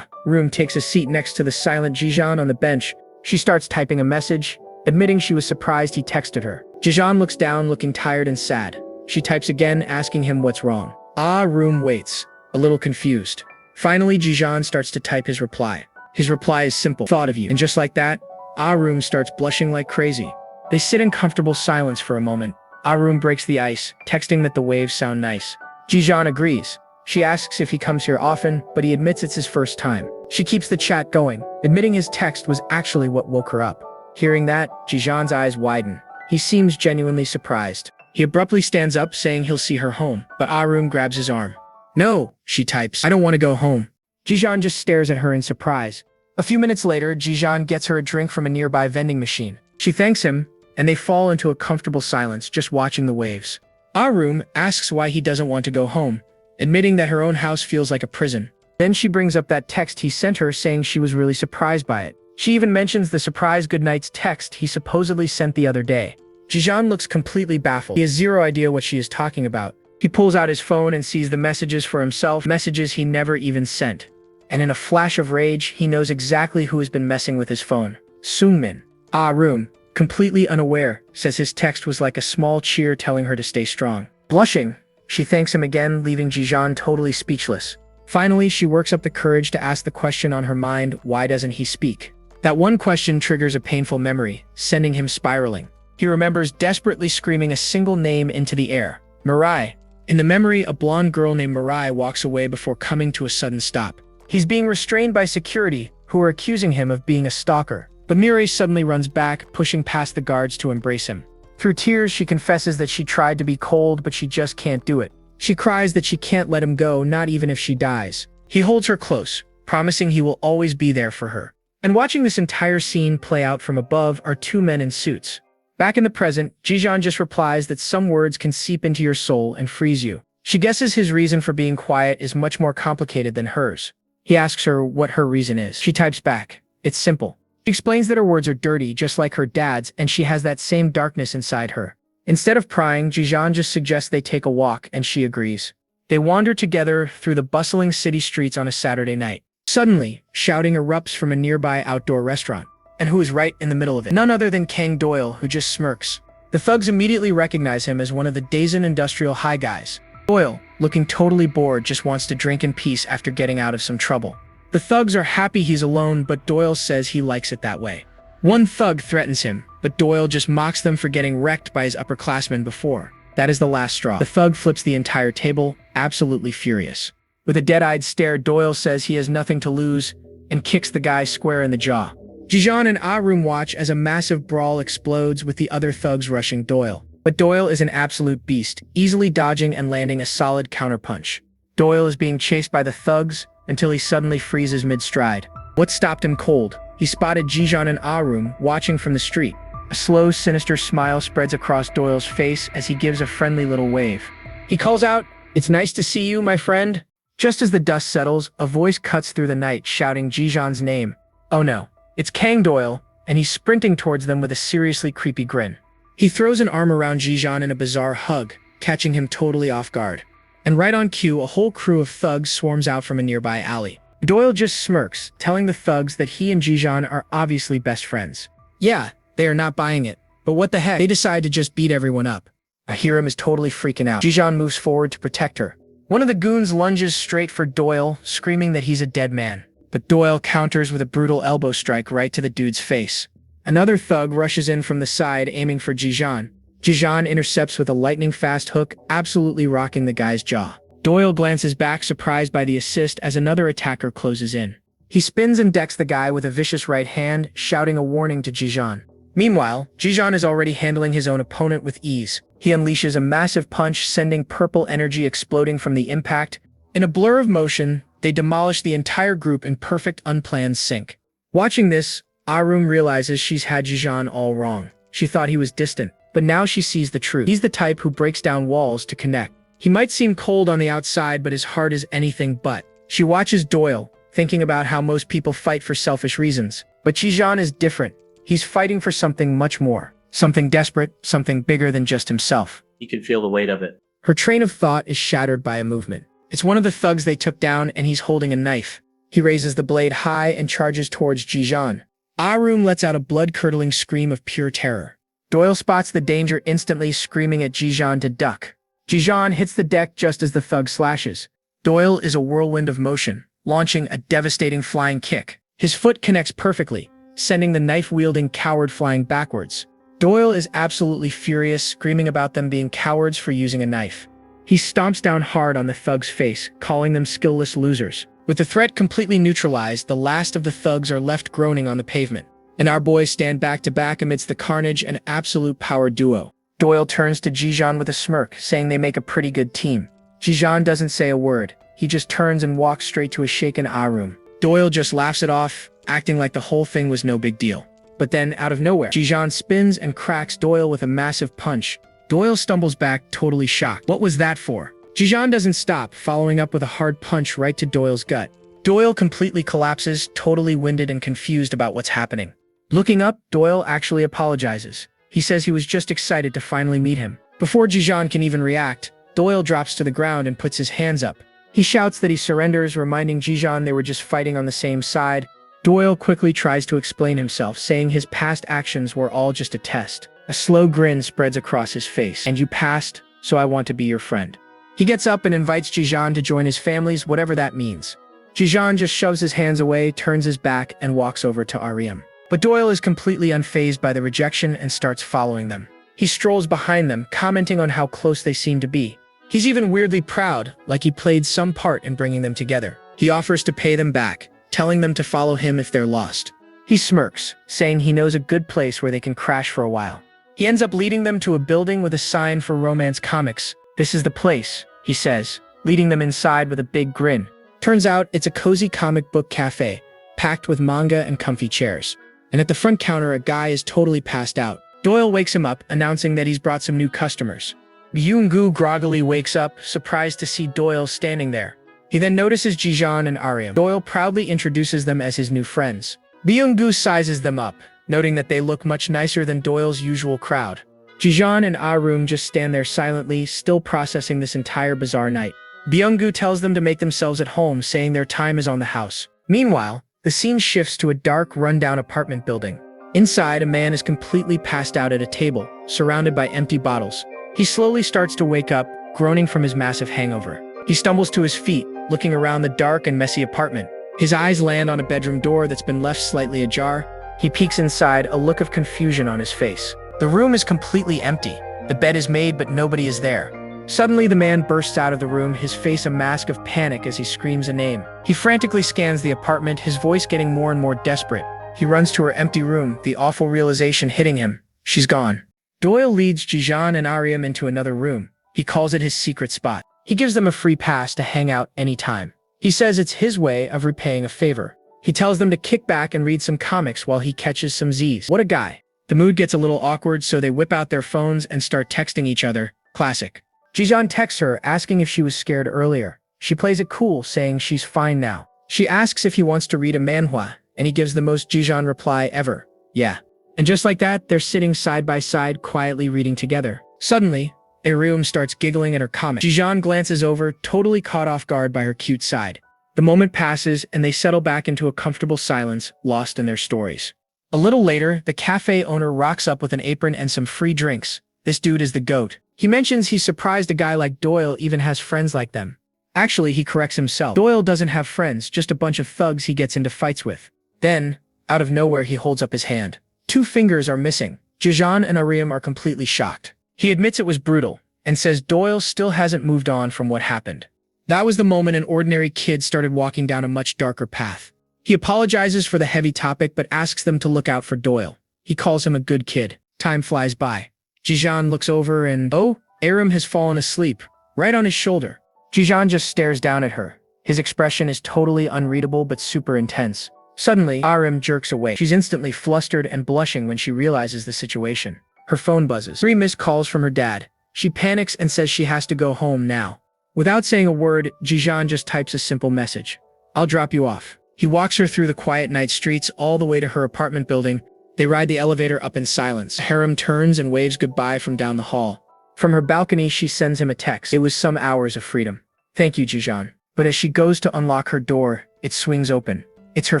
Rum takes a seat next to the silent Jijan on the bench. She starts typing a message, admitting she was surprised he texted her. Jijan looks down, looking tired and sad. She types again, asking him what's wrong. Rum waits, a little confused. Finally, Jijan starts to type his reply. His reply is simple. Thought of you. And just like that, Arum starts blushing like crazy. They sit in comfortable silence for a moment. Arum breaks the ice, texting that the waves sound nice. Jijan agrees. She asks if he comes here often, but he admits it's his first time. She keeps the chat going, admitting his text was actually what woke her up. Hearing that, Jijan's eyes widen. He seems genuinely surprised. He abruptly stands up, saying he'll see her home, but Arum grabs his arm. No, she types. I don't want to go home. Jijan just stares at her in surprise. A few minutes later, Jijan gets her a drink from a nearby vending machine. She thanks him, and they fall into a comfortable silence, just watching the waves. Arum asks why he doesn't want to go home, admitting that her own house feels like a prison. Then she brings up that text he sent her, saying she was really surprised by it. She even mentions the surprise goodnights text he supposedly sent the other day. Jijan looks completely baffled. He has zero idea what she is talking about. He pulls out his phone and sees the messages for himself, messages he never even sent. And in a flash of rage, he knows exactly who has been messing with his phone. Seungmin. Arum, completely unaware, says his text was like a small cheer telling her to stay strong. Blushing, she thanks him again, leaving Jijan totally speechless. Finally, she works up the courage to ask the question on her mind, why doesn't he speak? That one question triggers a painful memory, sending him spiraling. He remembers desperately screaming a single name into the air. Mirai. In the memory, a blonde girl named Mirai walks away before coming to a sudden stop. He's being restrained by security, who are accusing him of being a stalker. But Mirai suddenly runs back, pushing past the guards to embrace him. Through tears, she confesses that she tried to be cold, but she just can't do it. She cries that she can't let him go, not even if she dies. He holds her close, promising he will always be there for her. And watching this entire scene play out from above are two men in suits. Back in the present, Jijan just replies that some words can seep into your soul and freeze you. She guesses his reason for being quiet is much more complicated than hers. He asks her what her reason is. She types back, it's simple. She explains that her words are dirty, just like her dad's, and she has that same darkness inside her. Instead of prying, Jijan just suggests they take a walk, and she agrees. They wander together through the bustling city streets on a Saturday night. Suddenly, shouting erupts from a nearby outdoor restaurant. And who is right in the middle of it? None other than Kang Doyle, who just smirks. The thugs immediately recognize him as one of the Dazen Industrial High guys. Doyle, looking totally bored, just wants to drink in peace after getting out of some trouble. The thugs are happy he's alone, but Doyle says he likes it that way. One thug threatens him, but Doyle just mocks them for getting wrecked by his upperclassmen before. That is the last straw. The thug flips the entire table, absolutely furious. With a dead-eyed stare, Doyle says he has nothing to lose and kicks the guy square in the jaw. Jijan and Ah-room watch as a massive brawl explodes with the other thugs rushing Doyle. But Doyle is an absolute beast, easily dodging and landing a solid counterpunch. Doyle is being chased by the thugs until he suddenly freezes mid-stride. What stopped him cold? He spotted Jijan and Ah-room watching from the street. A slow, sinister smile spreads across Doyle's face as he gives a friendly little wave. He calls out, "It's nice to see you, my friend." Just as the dust settles, a voice cuts through the night shouting Jijan's name. Oh no, it's Kang Doyle, and he's sprinting towards them with a seriously creepy grin. He throws an arm around Jijan in a bizarre hug, catching him totally off guard. And right on cue, a whole crew of thugs swarms out from a nearby alley. Doyle just smirks, telling the thugs that he and Jijan are obviously best friends. Yeah, they are not buying it, but what the heck, they decide to just beat everyone up. Ahiram is totally freaking out. Jijan moves forward to protect her. One of the goons lunges straight for Doyle, screaming that he's a dead man. But Doyle counters with a brutal elbow strike right to the dude's face. Another thug rushes in from the side, aiming for Jijan. Jijan intercepts with a lightning-fast hook, absolutely rocking the guy's jaw. Doyle glances back, surprised by the assist as another attacker closes in. He spins and decks the guy with a vicious right hand, shouting a warning to Jijan. Meanwhile, Jijan is already handling his own opponent with ease. He unleashes a massive punch, sending purple energy exploding from the impact. In a blur of motion, they demolish the entire group in perfect unplanned sync. Watching this, Ah-room realizes she's had Jijan all wrong. She thought he was distant, but now she sees the truth. He's the type who breaks down walls to connect. He might seem cold on the outside, but his heart is anything but. She watches Doyle, thinking about how most people fight for selfish reasons. But Jijan is different. He's fighting for something much more. Something desperate, something bigger than just himself. You can feel the weight of it. Her train of thought is shattered by a movement. It's one of the thugs they took down, and he's holding a knife. He raises the blade high and charges towards Jijan. Ah-room lets out a blood-curdling scream of pure terror. Doyle spots the danger instantly, screaming at Jijan to duck. Jijan hits the deck just as the thug slashes. Doyle is a whirlwind of motion, launching a devastating flying kick. His foot connects perfectly, sending the knife-wielding coward flying backwards. Doyle is absolutely furious, screaming about them being cowards for using a knife. He stomps down hard on the thug's face, calling them skillless losers. With the threat completely neutralized, the last of the thugs are left groaning on the pavement. And our boys stand back to back amidst the carnage, an absolute power duo. Doyle turns to Jijan with a smirk, saying they make a pretty good team. Jijan doesn't say a word. He just turns and walks straight to a shaken Ah-room. Doyle just laughs it off, acting like the whole thing was no big deal. But then, out of nowhere, Jijan spins and cracks Doyle with a massive punch. Doyle stumbles back, totally shocked. What was that for? Jijan doesn't stop, following up with a hard punch right to Doyle's gut. Doyle completely collapses, totally winded and confused about what's happening. Looking up, Doyle actually apologizes. He says he was just excited to finally meet him. Before Jijan can even react, Doyle drops to the ground and puts his hands up. He shouts that he surrenders, reminding Jijan they were just fighting on the same side. Doyle quickly tries to explain himself, saying his past actions were all just a test. A slow grin spreads across his face. And you passed, so I want to be your friend. He gets up and invites Jijan to join his families, whatever that means. Jijan just shoves his hands away, turns his back, and walks over to Ariam. But Doyle is completely unfazed by the rejection and starts following them. He strolls behind them, commenting on how close they seem to be. He's even weirdly proud, like he played some part in bringing them together. He offers to pay them back, telling them to follow him if they're lost. He smirks, saying he knows a good place where they can crash for a while. He ends up leading them to a building with a sign for romance comics. This is the place, he says, leading them inside with a big grin. Turns out it's a cozy comic book cafe, packed with manga and comfy chairs. And at the front counter, a guy is totally passed out. Doyle wakes him up, announcing that he's brought some new customers. Byung-gu groggily wakes up, surprised to see Doyle standing there. He then notices Jijan and Ariam. Doyle proudly introduces them as his new friends. Byung-gu sizes them up, noting that they look much nicer than Doyle's usual crowd. Jijan and Ah-room just stand there silently, still processing this entire bizarre night. Byung-gu tells them to make themselves at home, saying their time is on the house. Meanwhile, the scene shifts to a dark, rundown apartment building. Inside, a man is completely passed out at a table, surrounded by empty bottles. He slowly starts to wake up, groaning from his massive hangover. He stumbles to his feet, looking around the dark and messy apartment. His eyes land on a bedroom door that's been left slightly ajar. He peeks inside, a look of confusion on his face. The room is completely empty. The bed is made, but nobody is there. Suddenly, the man bursts out of the room, his face a mask of panic as he screams a name. He frantically scans the apartment, his voice getting more and more desperate. He runs to her empty room, the awful realization hitting him. She's gone. Doyle leads Jijan and Ariam into another room. He calls it his secret spot. He gives them a free pass to hang out anytime. He says it's his way of repaying a favor. He tells them to kick back and read some comics while he catches some Z's. What a guy. The mood gets a little awkward, so they whip out their phones and start texting each other. Classic. Jijan texts her, asking if she was scared earlier. She plays it cool, saying she's fine now. She asks if he wants to read a manhwa, and he gives the most Jijan reply ever. Yeah. And just like that, they're sitting side by side, quietly reading together. Suddenly, Ariam starts giggling at her comic. Jijan glances over, totally caught off guard by her cute side. The moment passes, and they settle back into a comfortable silence, lost in their stories. A little later, the cafe owner rocks up with an apron and some free drinks. This dude is the GOAT. He mentions he's surprised a guy like Doyle even has friends like them. Actually, he corrects himself. Doyle doesn't have friends, just a bunch of thugs he gets into fights with. Then, out of nowhere, he holds up his hand. 2 fingers are missing. Jijan and Ariam are completely shocked. He admits it was brutal, and says Doyle still hasn't moved on from what happened. That was the moment an ordinary kid started walking down a much darker path. He apologizes for the heavy topic, but asks them to look out for Doyle. He calls him a good kid. Time flies by. Jijan looks over and, oh, Ariam has fallen asleep, right on his shoulder. Jijan just stares down at her. His expression is totally unreadable but super intense. Suddenly, Ariam jerks away. She's instantly flustered and blushing when she realizes the situation. Her phone buzzes. 3 missed calls from her dad. She panics and says she has to go home now. Without saying a word, Jijan just types a simple message. I'll drop you off. He walks her through the quiet night streets all the way to her apartment building. They ride the elevator up in silence. Ariam turns and waves goodbye from down the hall. From her balcony, she sends him a text. It was some hours of freedom. Thank you, Jijan. But as she goes to unlock her door, it swings open. It's her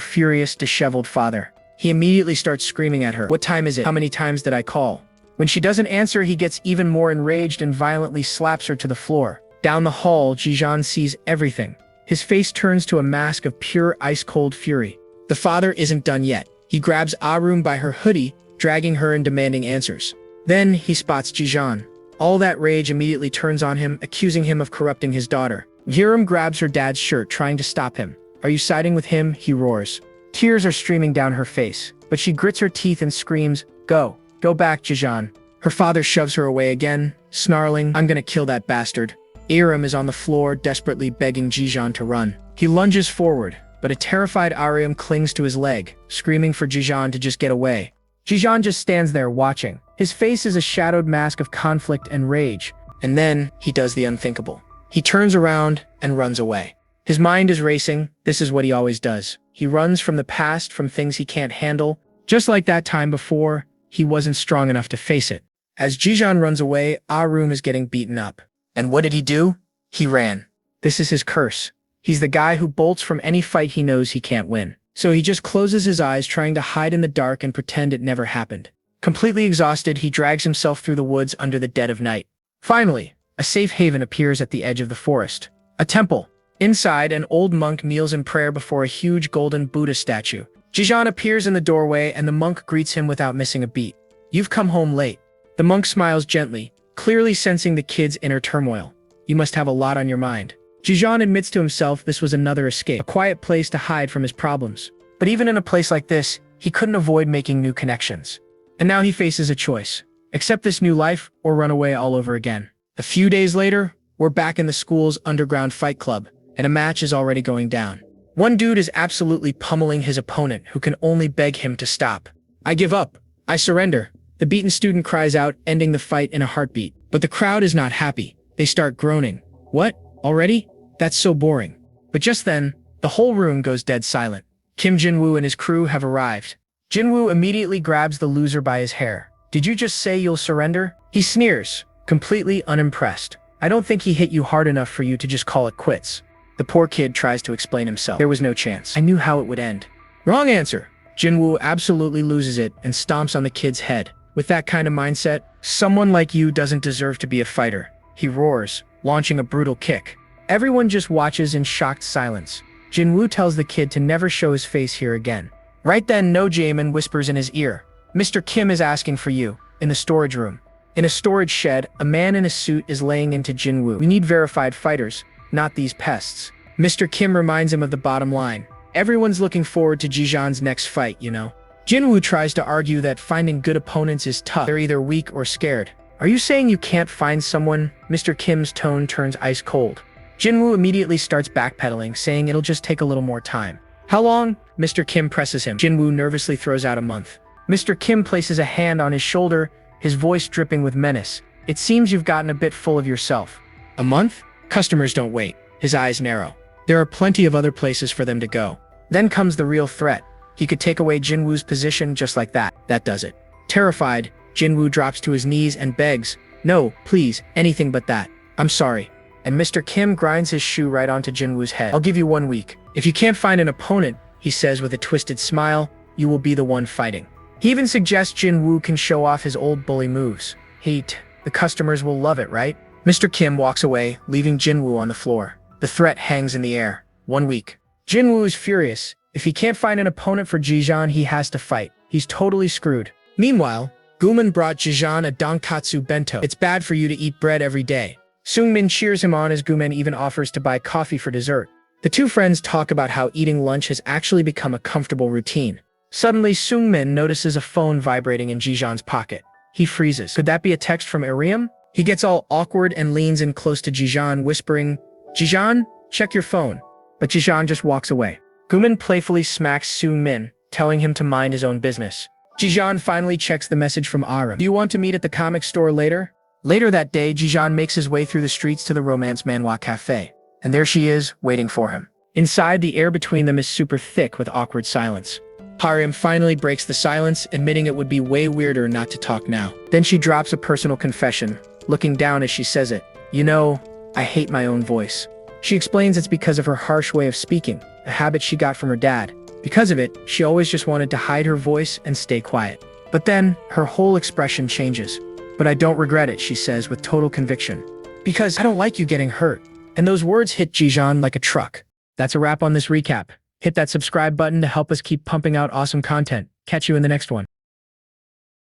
furious, disheveled father. He immediately starts screaming at her. What time is it? How many times did I call? When she doesn't answer, he gets even more enraged and violently slaps her to the floor. Down the hall, Jijan sees everything. His face turns to a mask of pure ice-cold fury. The father isn't done yet. He grabs Ariam by her hoodie, dragging her and demanding answers. Then he spots Jijan. All that rage immediately turns on him, accusing him of corrupting his daughter. Ariam grabs her dad's shirt, trying to stop him. Are you siding with him? He roars. Tears are streaming down her face, but she grits her teeth and screams, Go back, Jijan. Her father shoves her away again, snarling, I'm gonna kill that bastard. Ariam is on the floor, desperately begging Jijan to run. He lunges forward, but a terrified Ariam clings to his leg, screaming for Jijan to just get away. Jijan just stands there watching. His face is a shadowed mask of conflict and rage, and then he does the unthinkable. He turns around and runs away. His mind is racing. This is what he always does. He runs from the past, from things he can't handle. Just like that time before, he wasn't strong enough to face it. As Jijan runs away, Ariam is getting beaten up. And what did he do? He ran. This is his curse. He's the guy who bolts from any fight he knows he can't win. So he just closes his eyes, trying to hide in the dark and pretend it never happened. Completely exhausted, he drags himself through the woods under the dead of night. Finally, a safe haven appears at the edge of the forest. A temple. Inside, an old monk kneels in prayer before a huge golden Buddha statue. Jijan appears in the doorway and the monk greets him without missing a beat. You've come home late. The monk smiles gently, clearly sensing the kid's inner turmoil. You must have a lot on your mind. Jijan admits to himself this was another escape, a quiet place to hide from his problems. But even in a place like this, he couldn't avoid making new connections. And now he faces a choice. Accept this new life or run away all over again. A few days later, we're back in the school's underground fight club, and a match is already going down. One dude is absolutely pummeling his opponent, who can only beg him to stop. I give up. I surrender. The beaten student cries out, ending the fight in a heartbeat. But the crowd is not happy. They start groaning. What? Already? That's so boring. But just then, the whole room goes dead silent. Kim Jinwoo and his crew have arrived. Jinwoo immediately grabs the loser by his hair. Did you just say you'll surrender? He sneers, completely unimpressed. I don't think he hit you hard enough for you to just call it quits. The poor kid tries to explain himself. There was no chance. I knew how it would end. Wrong answer. Jinwoo absolutely loses it and stomps on the kid's head. With that kind of mindset, someone like you doesn't deserve to be a fighter. He roars, launching a brutal kick. Everyone just watches in shocked silence. Jinwoo tells the kid to never show his face here again. Right then, No Jaemin whispers in his ear, Mr. Kim is asking for you, in the storage room. In a storage shed, a man in a suit is laying into Jinwoo. We need verified fighters, not these pests. Mr. Kim reminds him of the bottom line. Everyone's looking forward to Jijan's next fight, you know. Jinwoo tries to argue that finding good opponents is tough. They're either weak or scared. Are you saying you can't find someone? Mr. Kim's tone turns ice cold. Jinwoo immediately starts backpedaling, saying it'll just take a little more time. How long? Mr. Kim presses him. Jinwoo nervously throws out a month. Mr. Kim places a hand on his shoulder, his voice dripping with menace. It seems you've gotten a bit full of yourself. A month? Customers don't wait. His eyes narrow. There are plenty of other places for them to go. Then comes the real threat. He could take away Jinwoo's position just like that. That does it. Terrified, Jinwoo drops to his knees and begs, "No, please, anything but that. I'm sorry." And Mr. Kim grinds his shoe right onto Jinwoo's head. "I'll give you 1 week. If you can't find an opponent," he says with a twisted smile, "you will be the one fighting." He even suggests Jinwoo can show off his old bully moves. The customers will love it, right? Mr. Kim walks away, leaving Jinwoo on the floor. The threat hangs in the air. 1 week. Jinwoo is furious. If he can't find an opponent for Jijan, he has to fight. He's totally screwed. Meanwhile, Guman brought Jijan a donkatsu bento. It's bad for you to eat bread every day. Seungmin cheers him on as Guman even offers to buy coffee for dessert. The two friends talk about how eating lunch has actually become a comfortable routine. Suddenly, Seungmin notices a phone vibrating in Jijan's pocket. He freezes. Could that be a text from Ariam? He gets all awkward and leans in close to Jijan, whispering, "Jijan, check your phone." But Jijan just walks away. Guman playfully smacks Seungmin, telling him to mind his own business. Jijan finally checks the message from Aram. "Do you want to meet at the comic store later?" Later that day, Jijan makes his way through the streets to the romance manhwa cafe. And there she is, waiting for him. Inside, the air between them is super thick with awkward silence. Aram finally breaks the silence, admitting it would be way weirder not to talk now. Then she drops a personal confession, looking down as she says it. "You know, I hate my own voice." She explains it's because of her harsh way of speaking, a habit she got from her dad. Because of it, she always just wanted to hide her voice and stay quiet. But then, her whole expression changes. "But I don't regret it," she says with total conviction. "Because I don't like you getting hurt." And those words hit Jijan like a truck. That's a wrap on this recap. Hit that subscribe button to help us keep pumping out awesome content. Catch you in the next one.